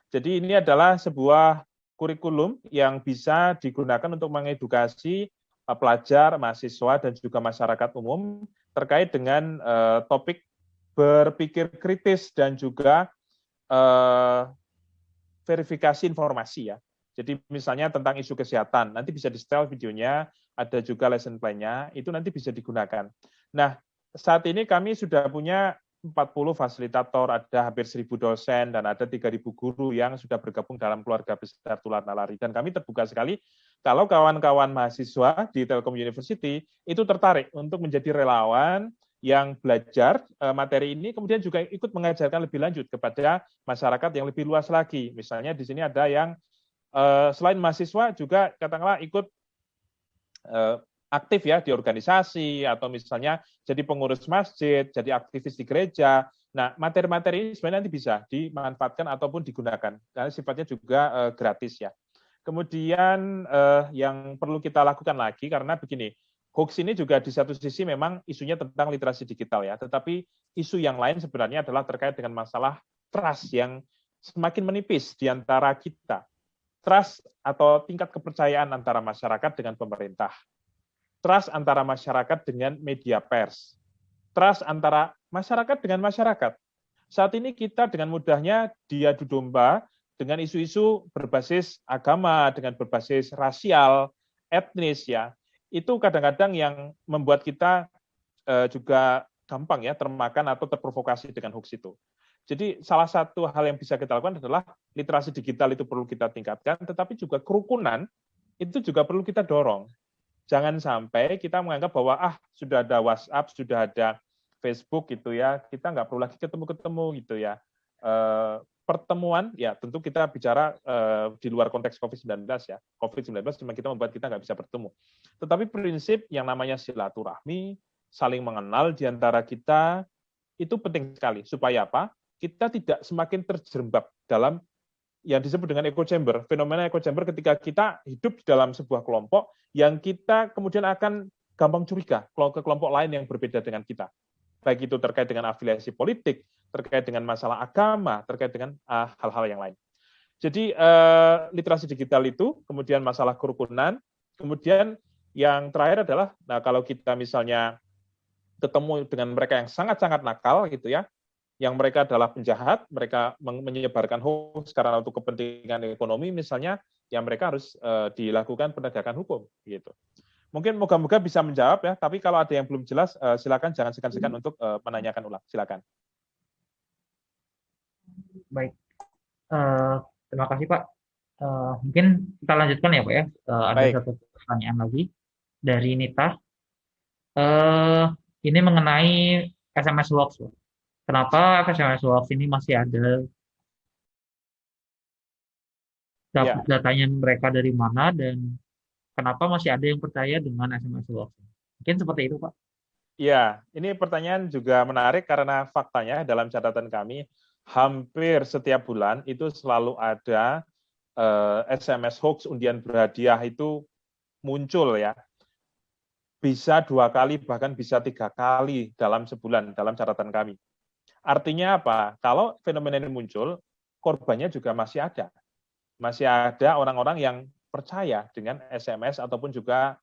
Speaker 1: Jadi ini adalah sebuah kurikulum yang bisa digunakan untuk mengedukasi pelajar, mahasiswa, dan juga masyarakat umum terkait dengan topik berpikir kritis dan juga verifikasi informasi ya. Jadi misalnya tentang isu kesehatan, nanti bisa di-setel videonya, ada juga lesson plan-nya, itu nanti bisa digunakan. Nah, saat ini kami sudah punya 40 fasilitator, ada hampir 1.000 dosen, dan ada 3.000 guru yang sudah bergabung dalam keluarga besar Tular Nalari. Dan kami terbuka sekali kalau kawan-kawan mahasiswa di Telkom University itu tertarik untuk menjadi relawan yang belajar materi ini, kemudian juga ikut mengajarkan lebih lanjut kepada masyarakat yang lebih luas lagi. Misalnya di sini ada yang selain mahasiswa juga katakanlah ikut aktif ya di organisasi atau misalnya jadi pengurus masjid, jadi aktivis di gereja. Nah, materi-materi ini sebenarnya nanti bisa dimanfaatkan ataupun digunakan karena sifatnya juga gratis ya. Kemudian yang perlu kita lakukan lagi karena begini, hoax ini juga di satu sisi memang isunya tentang literasi digital ya, tetapi isu yang lain sebenarnya adalah terkait dengan masalah trust yang semakin menipis di antara kita. Trust atau tingkat kepercayaan antara masyarakat dengan pemerintah. Trust antara masyarakat dengan media pers. Trust antara masyarakat dengan masyarakat. Saat ini kita dengan mudahnya diadu domba dengan isu-isu berbasis agama, dengan berbasis rasial, etnis ya. Itu kadang-kadang yang membuat kita juga gampang ya termakan atau terprovokasi dengan hoax itu. Jadi salah satu hal yang bisa kita lakukan adalah literasi digital itu perlu kita tingkatkan, tetapi juga kerukunan itu juga perlu kita dorong. Jangan sampai kita menganggap bahwa sudah ada WhatsApp, sudah ada Facebook gitu ya, kita nggak perlu lagi ketemu-ketemu gitu ya. Pertemuan ya tentu kita bicara di luar konteks COVID-19 ya. COVID-19 cuma kita membuat kita nggak bisa bertemu. Tetapi prinsip yang namanya silaturahmi, saling mengenal di antara kita itu penting sekali supaya apa? Kita tidak semakin terjerembab dalam yang disebut dengan echo chamber. Fenomena echo chamber ketika kita hidup di dalam sebuah kelompok yang kita kemudian akan gampang curiga ke kelompok lain yang berbeda dengan kita. Baik itu terkait dengan afiliasi politik, terkait dengan masalah agama, terkait dengan hal-hal yang lain. Jadi literasi digital itu, kemudian masalah kerukunan, kemudian yang terakhir adalah, nah kalau kita misalnya ketemu dengan mereka yang sangat-sangat nakal gitu ya, yang mereka adalah penjahat, mereka menyebarkan hoax karena untuk kepentingan ekonomi misalnya, ya mereka harus dilakukan penegakan hukum gitu. Mungkin moga-moga bisa menjawab ya, tapi kalau ada yang belum jelas silakan jangan segan-segan untuk menanyakan ulang. Silakan.
Speaker 15: Baik. Terima kasih Pak. Mungkin kita lanjutkan ya Pak ya. Ada satu pertanyaan lagi dari Nita. Ini mengenai SMS hoax. Kenapa SMS hoax ini masih ada? Datanya mereka dari mana dan kenapa masih ada yang percaya dengan SMS hoax? Mungkin seperti itu, Pak.
Speaker 1: Ya, ini pertanyaan juga menarik karena faktanya dalam catatan kami hampir setiap bulan itu selalu ada SMS hoax undian berhadiah itu muncul ya. Bisa 2 kali bahkan bisa 3 kali dalam sebulan dalam catatan kami. Artinya apa? Kalau fenomena ini muncul, korbannya juga masih ada. Masih ada orang-orang yang percaya dengan SMS ataupun juga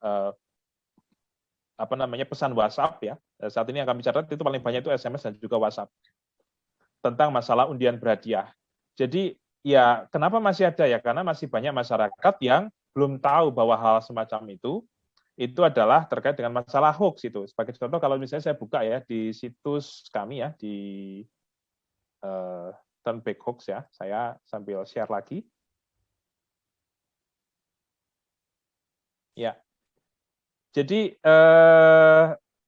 Speaker 1: pesan WhatsApp ya. Saat ini yang kami catat itu paling banyak itu SMS dan juga WhatsApp tentang masalah undian berhadiah. Jadi ya kenapa masih ada ya? Karena masih banyak masyarakat yang belum tahu bahwa hal semacam itu adalah terkait dengan masalah hoax itu. Sebagai contoh kalau misalnya saya buka ya di situs kami ya di Turn Back Hoax ya, saya sambil share lagi. Ya, jadi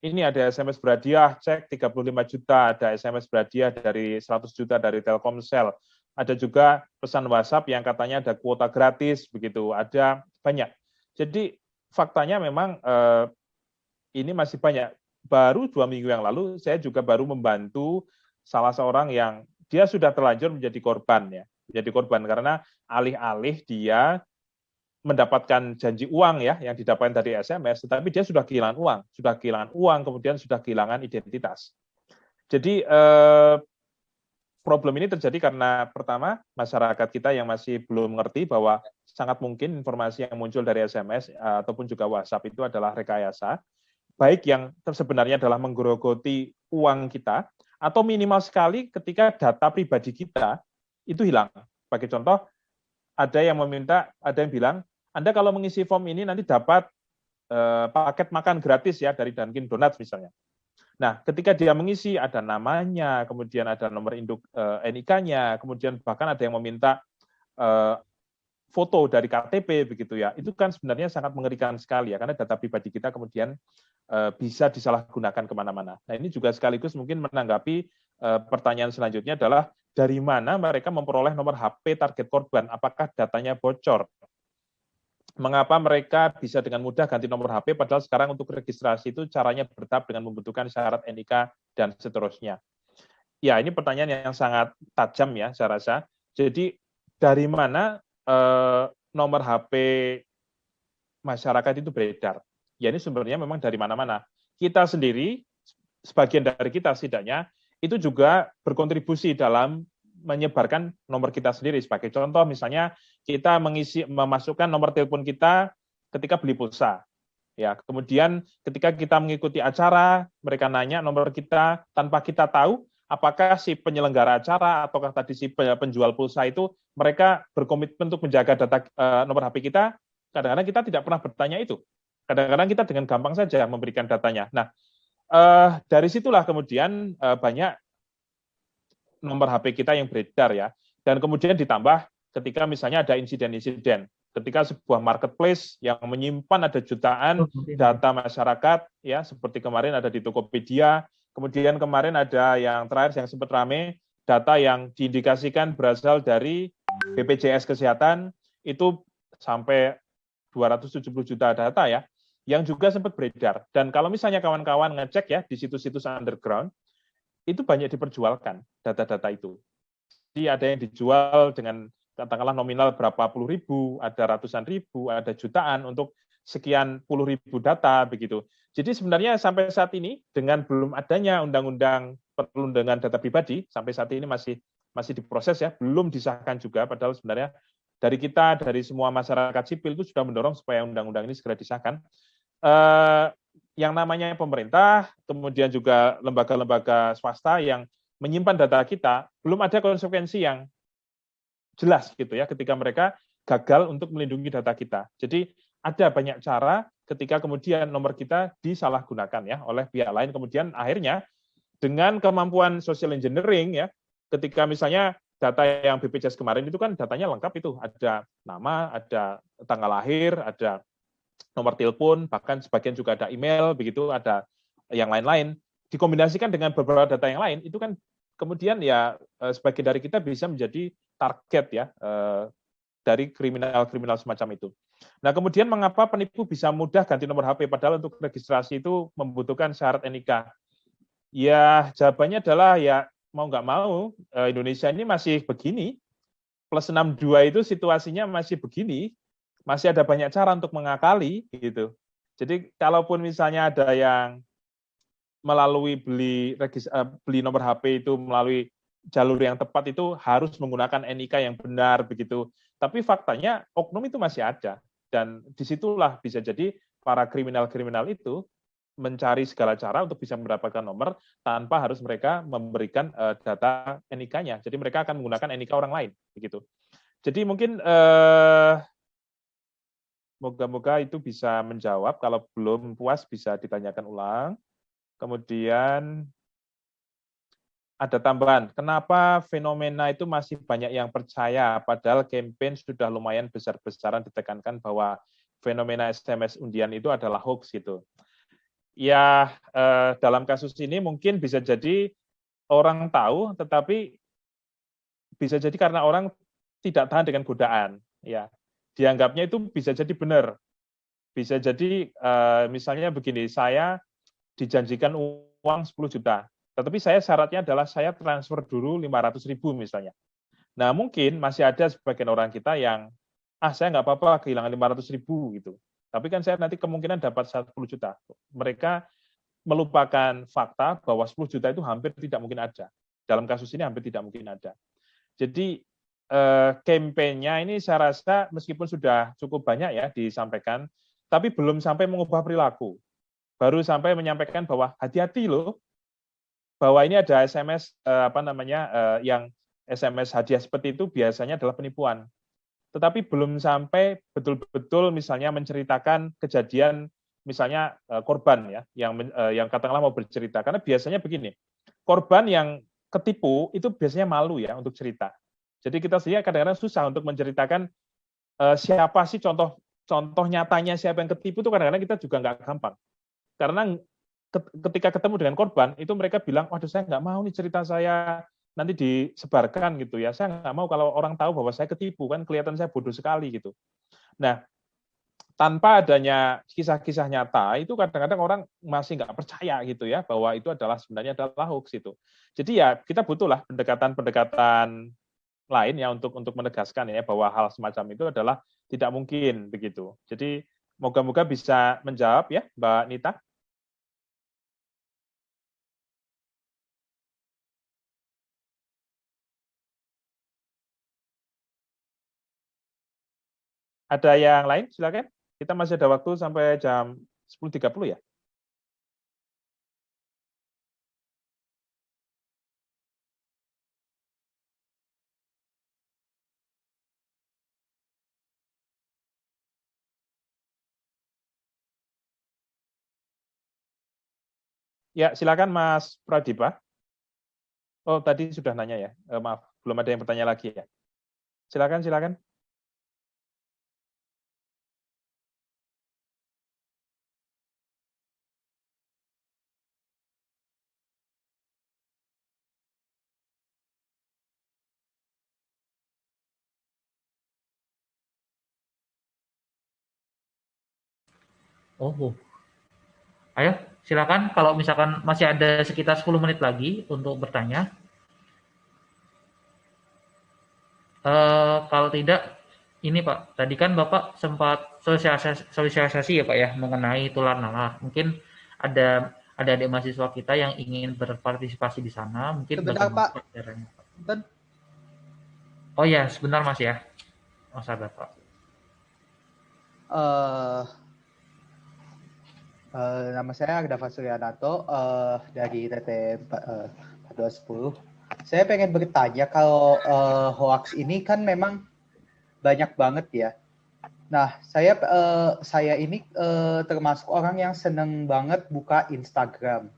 Speaker 1: ini ada SMS berhadiah, cek 35 juta, ada SMS berhadiah dari 100 juta dari Telkomsel, ada juga pesan WhatsApp yang katanya ada kuota gratis, begitu, ada banyak. Jadi faktanya memang ini masih banyak. Baru 2 minggu yang lalu saya juga baru membantu salah seorang yang dia sudah terlanjur menjadi korban ya, menjadi korban karena alih-alih dia mendapatkan janji uang ya yang didapatkan dari SMS, tetapi dia sudah kehilangan uang, kemudian sudah kehilangan identitas. Jadi problem ini terjadi karena pertama masyarakat kita yang masih belum mengerti bahwa sangat mungkin informasi yang muncul dari SMS ataupun juga WhatsApp itu adalah rekayasa, baik yang sebenarnya adalah menggerogoti uang kita atau minimal sekali ketika data pribadi kita itu hilang. Sebagai contoh, ada yang bilang, Anda kalau mengisi form ini nanti dapat paket makan gratis ya dari Dunkin Donuts misalnya. Nah, ketika dia mengisi ada namanya, kemudian ada nomor induk NIK-nya, kemudian bahkan ada yang meminta foto dari KTP begitu ya. Itu kan sebenarnya sangat mengerikan sekali ya, karena data pribadi kita kemudian bisa disalahgunakan kemana-mana. Nah, ini juga sekaligus mungkin menanggapi pertanyaan selanjutnya adalah dari mana mereka memperoleh nomor HP target korban? Apakah datanya bocor? Mengapa mereka bisa dengan mudah ganti nomor HP, padahal sekarang untuk registrasi itu caranya bertahap dengan membutuhkan syarat NIK dan seterusnya. Ya, ini pertanyaan yang sangat tajam ya, saya rasa. Jadi, dari mana nomor HP masyarakat itu beredar? Ya, ini sumbernya memang dari mana-mana. Kita sendiri, sebagian dari kita setidaknya, itu juga berkontribusi dalam menyebarkan nomor kita sendiri. Sebagai contoh, misalnya kita memasukkan nomor telepon kita ketika beli pulsa. Ya, kemudian ketika kita mengikuti acara, mereka nanya nomor kita tanpa kita tahu apakah si penyelenggara acara ataukah tadi si penjual pulsa itu mereka berkomitmen untuk menjaga data nomor HP kita. Kadang-kadang kita tidak pernah bertanya itu. Kadang-kadang kita dengan gampang saja memberikan datanya. Nah, dari situlah kemudian banyak nomor HP kita yang beredar ya, dan kemudian ditambah ketika misalnya ada insiden-insiden, ketika sebuah marketplace yang menyimpan ada jutaan data masyarakat ya, seperti kemarin ada di Tokopedia, kemudian kemarin ada yang terakhir yang sempat rame, data yang diindikasikan berasal dari BPJS Kesehatan itu sampai 270 juta data ya, yang juga sempat beredar. Dan kalau misalnya kawan-kawan ngecek ya di situs-situs underground, itu banyak diperjualkan data-data itu. Jadi ada yang dijual dengan katakanlah nominal berapa puluh ribu, ada ratusan ribu, ada jutaan untuk sekian puluh ribu data begitu. Jadi sebenarnya sampai saat ini dengan belum adanya undang-undang perlindungan data pribadi, sampai saat ini masih diproses ya, belum disahkan juga, padahal sebenarnya dari kita, dari semua masyarakat sipil itu sudah mendorong supaya undang-undang ini segera disahkan. Yang namanya pemerintah, kemudian juga lembaga-lembaga swasta yang menyimpan data kita, belum ada konsekuensi yang jelas gitu ya ketika mereka gagal untuk melindungi data kita. Jadi ada banyak cara ketika kemudian nomor kita disalahgunakan ya oleh pihak lain, kemudian akhirnya dengan kemampuan social engineering ya, ketika misalnya data yang BPJS kemarin itu kan datanya lengkap itu, ada nama, ada tanggal lahir, ada nomor telepon, bahkan sebagian juga ada email, begitu, ada yang lain-lain, dikombinasikan dengan beberapa data yang lain, itu kan kemudian ya sebagian dari kita bisa menjadi target ya dari kriminal-kriminal semacam itu. Nah, kemudian mengapa penipu bisa mudah ganti nomor HP, padahal untuk registrasi itu membutuhkan syarat NIK? Ya, jawabannya adalah ya mau nggak mau, Indonesia ini masih begini, plus 62 itu situasinya masih begini, masih ada banyak cara untuk mengakali gitu. Jadi kalaupun misalnya ada yang melalui beli nomor HP itu melalui jalur yang tepat itu harus menggunakan NIK yang benar begitu. Tapi faktanya oknum itu masih ada. Dan disitulah bisa jadi para kriminal-kriminal itu mencari segala cara untuk bisa mendapatkan nomor tanpa harus mereka memberikan data NIK-nya. Jadi mereka akan menggunakan NIK orang lain, begitu. Jadi mungkin moga-moga itu bisa menjawab. Kalau belum puas bisa ditanyakan ulang. Kemudian ada tambahan, kenapa fenomena itu masih banyak yang percaya, padahal campaign sudah lumayan besar-besaran ditekankan bahwa fenomena SMS undian itu adalah hoax gitu. Ya, dalam kasus ini mungkin bisa jadi orang tahu, tetapi bisa jadi karena orang tidak tahan dengan godaan. Ya, dianggapnya itu bisa jadi benar. Bisa jadi misalnya begini, saya dijanjikan uang 10 juta, tetapi saya syaratnya adalah saya transfer dulu 500.000 misalnya. Nah, mungkin masih ada sebagian orang kita yang, saya nggak apa-apa kehilangan 500.000 gitu. Tapi kan saya nanti kemungkinan dapat 10 juta. Mereka melupakan fakta bahwa 10 juta itu hampir tidak mungkin ada. Dalam kasus ini hampir tidak mungkin ada. Jadi kampanye ini saya rasa meskipun sudah cukup banyak ya disampaikan, tapi belum sampai mengubah perilaku. Baru sampai menyampaikan bahwa hati-hati loh, bahwa ini ada SMS yang SMS hadiah seperti itu biasanya adalah penipuan. Tetapi belum sampai betul-betul misalnya menceritakan kejadian misalnya korban ya yang katakanlah mau bercerita, karena biasanya begini, korban yang ketipu itu biasanya malu ya untuk cerita. Jadi kita sendiri kadang-kadang susah untuk menceritakan siapa sih contoh nyatanya siapa yang ketipu, itu kadang-kadang kita juga nggak gampang, karena ketika ketemu dengan korban itu mereka bilang, waduh saya nggak mau nih cerita saya nanti disebarkan gitu ya. Saya nggak mau kalau orang tahu bahwa saya ketipu, kan kelihatan saya bodoh sekali gitu. Nah, tanpa adanya kisah-kisah nyata, itu kadang-kadang orang masih nggak percaya gitu ya, bahwa itu sebenarnya adalah hoax itu. Jadi ya kita butuhlah pendekatan-pendekatan lain ya untuk menegaskan ya bahwa hal semacam itu adalah tidak mungkin begitu. Jadi moga-moga bisa menjawab ya Mbak Nita. Ada yang lain? Silakan. Kita masih ada waktu sampai jam 10.30 ya. Ya, silakan Mas Pradipa. Oh, tadi sudah nanya ya. Maaf, belum ada yang bertanya lagi ya. Silakan.
Speaker 15: Oh, ayo silakan kalau misalkan masih ada sekitar 10 menit lagi untuk bertanya. Kalau tidak, ini Pak, tadi kan Bapak sempat sosialisasi ya Pak ya mengenai tular nalar. Mungkin ada adik mahasiswa kita yang ingin berpartisipasi di sana. Mungkin
Speaker 3: sebentar Pak.
Speaker 15: Pak. Oh ya, sebentar Mas ya. Mas ada Pak.
Speaker 3: Nama saya Agda Suryanato dari TT 4210. Saya pengen bertanya kalau hoax ini kan memang banyak banget ya. Nah, saya ini termasuk orang yang seneng banget buka Instagram.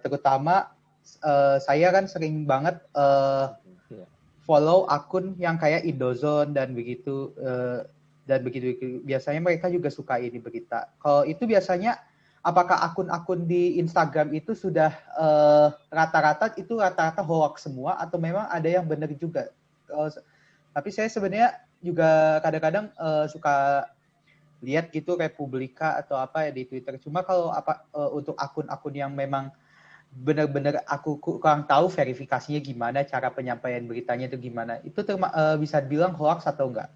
Speaker 3: Terutama saya kan sering banget follow akun yang kayak Indozone dan begitu. Biasanya mereka juga suka ini berita. Kalau itu biasanya apakah akun-akun di Instagram itu sudah rata-rata hoax semua atau memang ada yang benar juga? Tapi saya sebenarnya juga kadang-kadang suka lihat gitu Republika atau apa ya di Twitter. Cuma kalau untuk akun-akun yang memang benar-benar aku kurang tahu verifikasinya gimana, cara penyampaian beritanya itu gimana, itu bisa dibilang hoax atau enggak?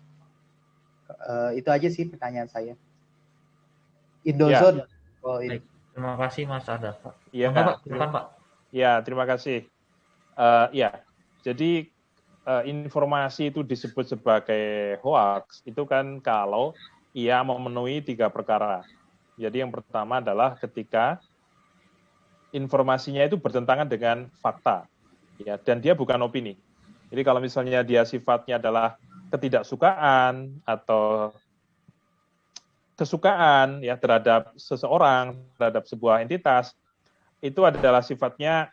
Speaker 3: Itu aja sih pertanyaan saya. Indozone.
Speaker 15: Ya. Baik, terima kasih Mas Ada Pak.
Speaker 1: Iya,
Speaker 15: Pak, silakan Pak.
Speaker 1: Ya, terima kasih. Ya, jadi informasi itu disebut sebagai hoax itu kan kalau ia memenuhi 3 perkara. Jadi yang pertama adalah ketika informasinya itu bertentangan dengan fakta, ya, dan dia bukan opini. Jadi kalau misalnya dia sifatnya adalah ketidaksukaan atau kesukaan ya terhadap seseorang, terhadap sebuah entitas, itu adalah sifatnya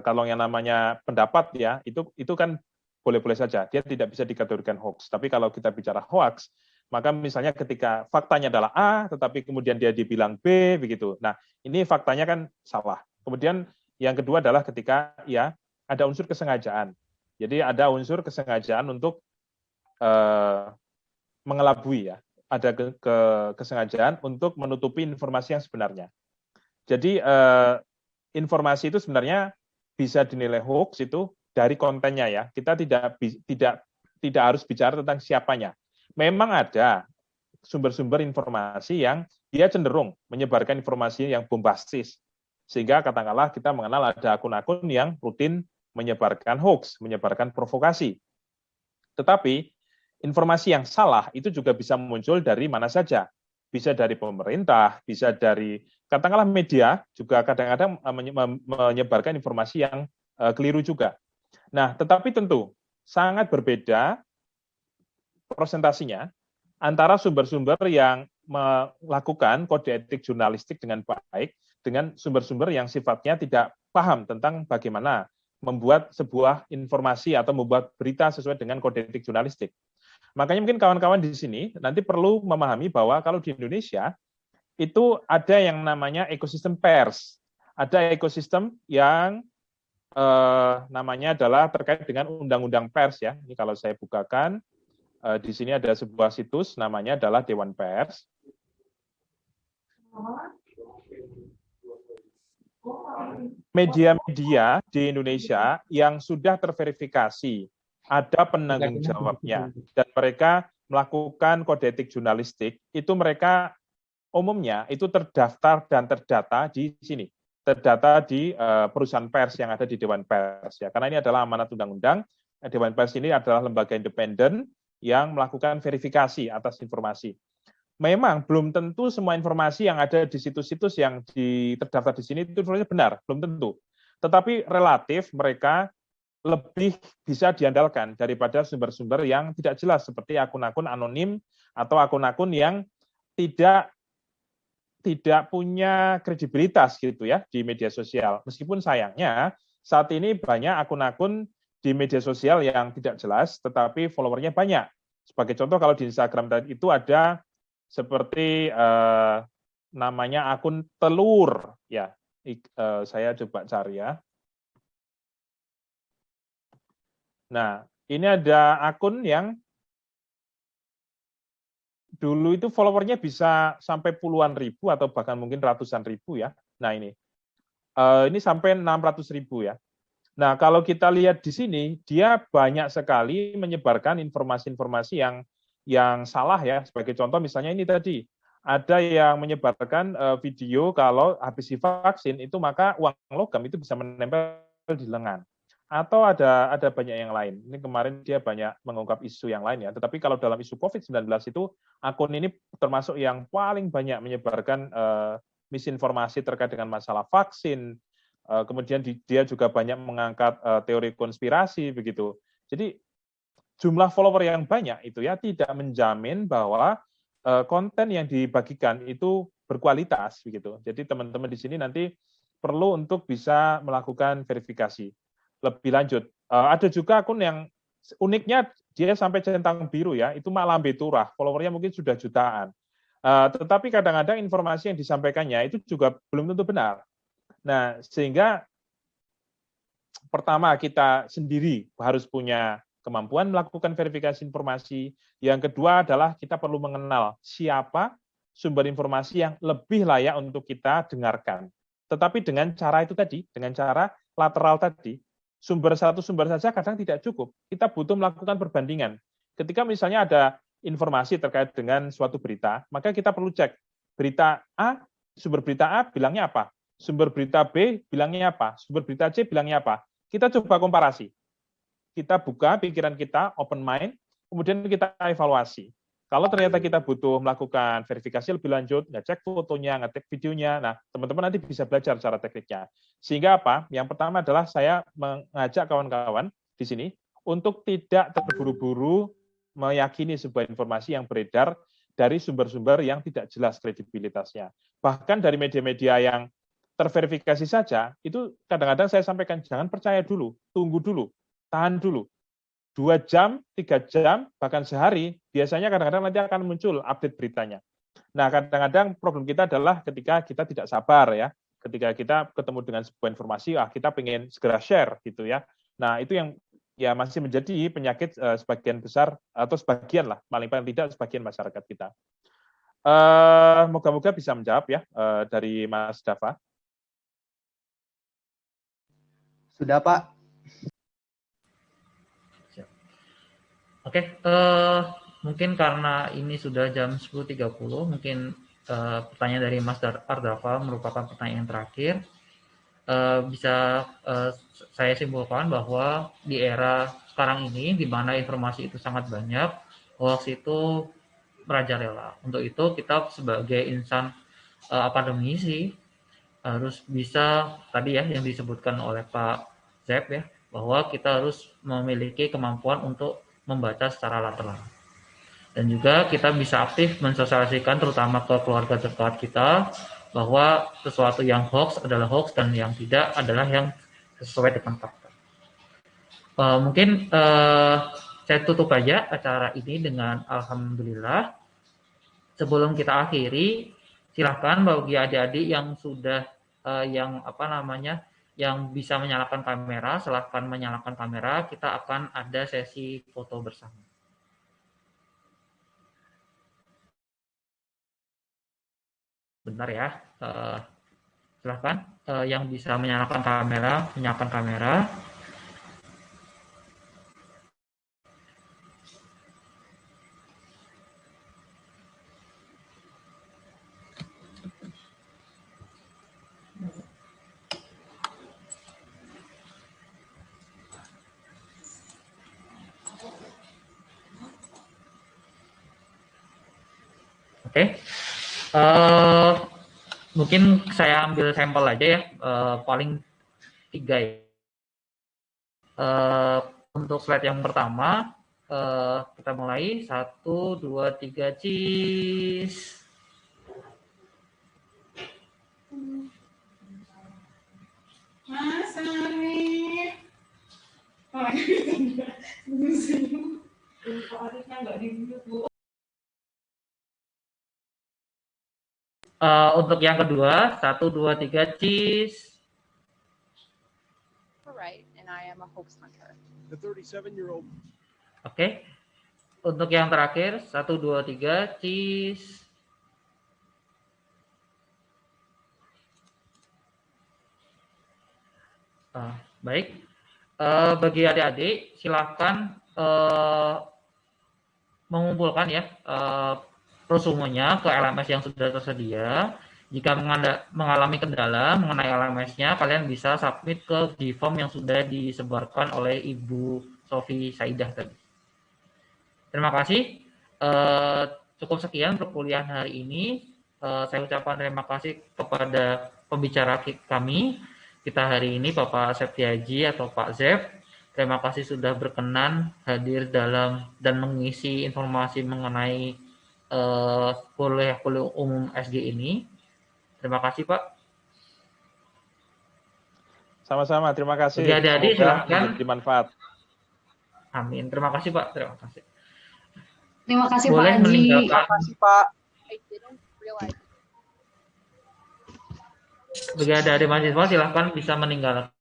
Speaker 1: kalau yang namanya pendapat ya, itu kan boleh-boleh saja, dia tidak bisa dikategorikan hoax. Tapi kalau kita bicara hoax, maka misalnya ketika faktanya adalah A, tetapi kemudian dia dibilang B, begitu. Nah, ini faktanya kan salah. Kemudian yang kedua adalah ketika ya ada unsur kesengajaan. Jadi ada unsur kesengajaan untuk mengelabui ya. Ada kesengajaan untuk menutupi informasi yang sebenarnya. Jadi informasi itu sebenarnya bisa dinilai hoax itu dari kontennya ya. Kita tidak harus bicara tentang siapanya. Memang ada sumber-sumber informasi yang dia cenderung menyebarkan informasi yang bombastis. Sehingga katakanlah kita mengenal ada akun-akun yang rutin menyebarkan hoax, menyebarkan provokasi. Tetapi informasi yang salah itu juga bisa muncul dari mana saja. Bisa dari pemerintah, bisa dari katakanlah media juga kadang-kadang menyebarkan informasi yang keliru juga. Nah, tetapi tentu sangat berbeda presentasinya antara sumber-sumber yang melakukan kode etik jurnalistik dengan baik dengan sumber-sumber yang sifatnya tidak paham tentang bagaimana membuat sebuah informasi atau membuat berita sesuai dengan kode etik jurnalistik. Makanya mungkin kawan-kawan di sini nanti perlu memahami bahwa kalau di Indonesia itu ada yang namanya ekosistem pers. Ada ekosistem yang namanya adalah terkait dengan undang-undang pers ya. Ini kalau saya bukakan, di sini ada sebuah situs namanya adalah Dewan Pers. Media-media di Indonesia yang sudah terverifikasi ada penanggung jawabnya dan mereka melakukan kode etik jurnalistik, itu mereka umumnya itu terdaftar dan terdata di sini, terdata di perusahaan pers yang ada di Dewan Pers ya. Karena ini adalah amanat undang-undang. Dewan Pers ini adalah lembaga independen yang melakukan verifikasi atas informasi. Memang belum tentu semua informasi yang ada di situs-situs yang terdaftar di sini itu informasinya benar, belum tentu. Tetapi relatif mereka lebih bisa diandalkan daripada sumber-sumber yang tidak jelas seperti akun-akun anonim atau akun-akun yang tidak punya kredibilitas gitu ya di media sosial. Meskipun sayangnya saat ini banyak akun-akun di media sosial yang tidak jelas tetapi followernya banyak. Sebagai contoh kalau di Instagram tadi itu ada seperti namanya akun telur ya. Saya coba cari ya. Nah, ini ada akun yang dulu itu followernya bisa sampai puluhan ribu atau bahkan mungkin ratusan ribu ya. Nah ini sampai 600.000 ya. Nah kalau kita lihat di sini, dia banyak sekali menyebarkan informasi-informasi yang salah ya. Sebagai contoh misalnya ini tadi, ada yang menyebarkan video kalau habis divaksin itu maka uang logam itu bisa menempel di lengan. Atau ada banyak yang lain. Ini kemarin dia banyak mengungkap isu yang lain ya. Tetapi kalau dalam isu COVID-19 itu akun ini termasuk yang paling banyak menyebarkan misinformasi terkait dengan masalah vaksin. Kemudian dia juga banyak mengangkat teori konspirasi begitu. Jadi jumlah follower yang banyak itu ya tidak menjamin bahwa konten yang dibagikan itu berkualitas begitu. Jadi teman-teman di sini nanti perlu untuk bisa melakukan verifikasi lebih lanjut. Ada juga akun yang uniknya dia sampai centang biru ya, itu malah lambe turah, followernya mungkin sudah jutaan. Tetapi kadang-kadang informasi yang disampaikannya itu juga belum tentu benar. Nah, sehingga pertama kita sendiri harus punya kemampuan melakukan verifikasi informasi. Yang kedua adalah kita perlu mengenal siapa sumber informasi yang lebih layak untuk kita dengarkan. Tetapi dengan cara itu tadi, dengan cara lateral tadi, satu sumber saja kadang tidak cukup. Kita butuh melakukan perbandingan. Ketika misalnya ada informasi terkait dengan suatu berita, maka kita perlu cek berita A, sumber berita A bilangnya apa? Sumber berita B bilangnya apa? Sumber berita C bilangnya apa? Kita coba komparasi. kita buka pikiran kita, open mind, kemudian kita evaluasi. Kalau ternyata kita butuh melakukan verifikasi lebih lanjut, ngecek fotonya, ngecek videonya, nah teman-teman nanti bisa belajar cara tekniknya. Sehingga apa? Yang pertama adalah saya mengajak kawan-kawan di sini untuk tidak terburu-buru meyakini sebuah informasi yang beredar dari sumber-sumber yang tidak jelas kredibilitasnya. Bahkan dari media-media yang terverifikasi saja, itu kadang-kadang saya sampaikan, jangan percaya dulu, tunggu dulu, tahan dulu. 2 jam, 3 jam, bahkan sehari, biasanya kadang-kadang nanti akan muncul update beritanya. Nah, kadang-kadang problem kita adalah ketika kita tidak sabar ya, ketika kita ketemu dengan sebuah informasi, kita pengen segera share gitu ya. Nah, itu yang ya masih menjadi penyakit sebagian besar, atau sebagian lah, paling tidak sebagian masyarakat kita. Moga-moga bisa menjawab ya dari Mas Dava.
Speaker 3: Sudah, Pak.
Speaker 15: Oke, mungkin karena ini sudah jam 10.30, mungkin pertanyaan dari Mas Ardava merupakan pertanyaan yang terakhir. Bisa saya simpulkan bahwa di era sekarang ini, di mana informasi itu sangat banyak, hoax itu merajalela. Untuk itu, kita sebagai insan akademisi harus bisa, tadi ya yang disebutkan oleh Pak Zep ya, bahwa kita harus memiliki kemampuan untuk membaca secara lateral. Dan juga kita bisa aktif mensosialisasikan terutama ke keluarga dekat kita bahwa sesuatu yang hoax adalah hoax dan yang tidak adalah yang sesuai dengan fakta. Mungkin saya tutup aja acara ini dengan alhamdulillah. Sebelum kita akhiri, silahkan bagi adik-adik yang sudah yang bisa menyalakan kamera, silahkan menyalakan kamera, kita akan ada sesi foto bersama. Bentar ya, silahkan yang bisa menyalakan kamera, menyalakan kamera. Oke, mungkin saya ambil sampel aja ya, paling 3 ya. Untuk slide yang pertama, kita mulai 1, 2, 3, cheese.
Speaker 10: Mas Arif. Oh, Pak Arifnya nggak di-mute, Bu.
Speaker 15: Untuk yang kedua, 1, 2, 3, cheese.
Speaker 18: Right, and I am a hoax hunter.
Speaker 12: The 37-year-old.
Speaker 15: Oke. Untuk yang terakhir, 1, 2, 3, cheese. Baik. Bagi adik-adik, silakan mengumpulkan ya resumenya ke LMS yang sudah tersedia. Jika mengalami kendala mengenai LMS-nya, kalian bisa submit ke di form yang sudah disebarkan oleh Ibu Sofi Saidah tadi. Terima kasih. Cukup sekian perkuliahan hari ini. Saya ucapkan terima kasih kepada pembicara kami kita hari ini, Bapak Septiaji atau Pak Zep. Terima kasih sudah berkenan hadir dalam dan mengisi informasi mengenai kuliah umum SG ini. Terima kasih, Pak.
Speaker 1: Sama-sama, terima kasih.
Speaker 15: Bagi adik-adik silahkan.
Speaker 1: Bermanfaat.
Speaker 15: Amin. Terima kasih, Pak. Terima kasih.
Speaker 10: Terima kasih,
Speaker 15: Boleh
Speaker 10: Pak Haji.
Speaker 15: Terima
Speaker 3: kasih, Pak.
Speaker 15: Bagi adik-adik mahasiswa silahkan bisa meninggalkan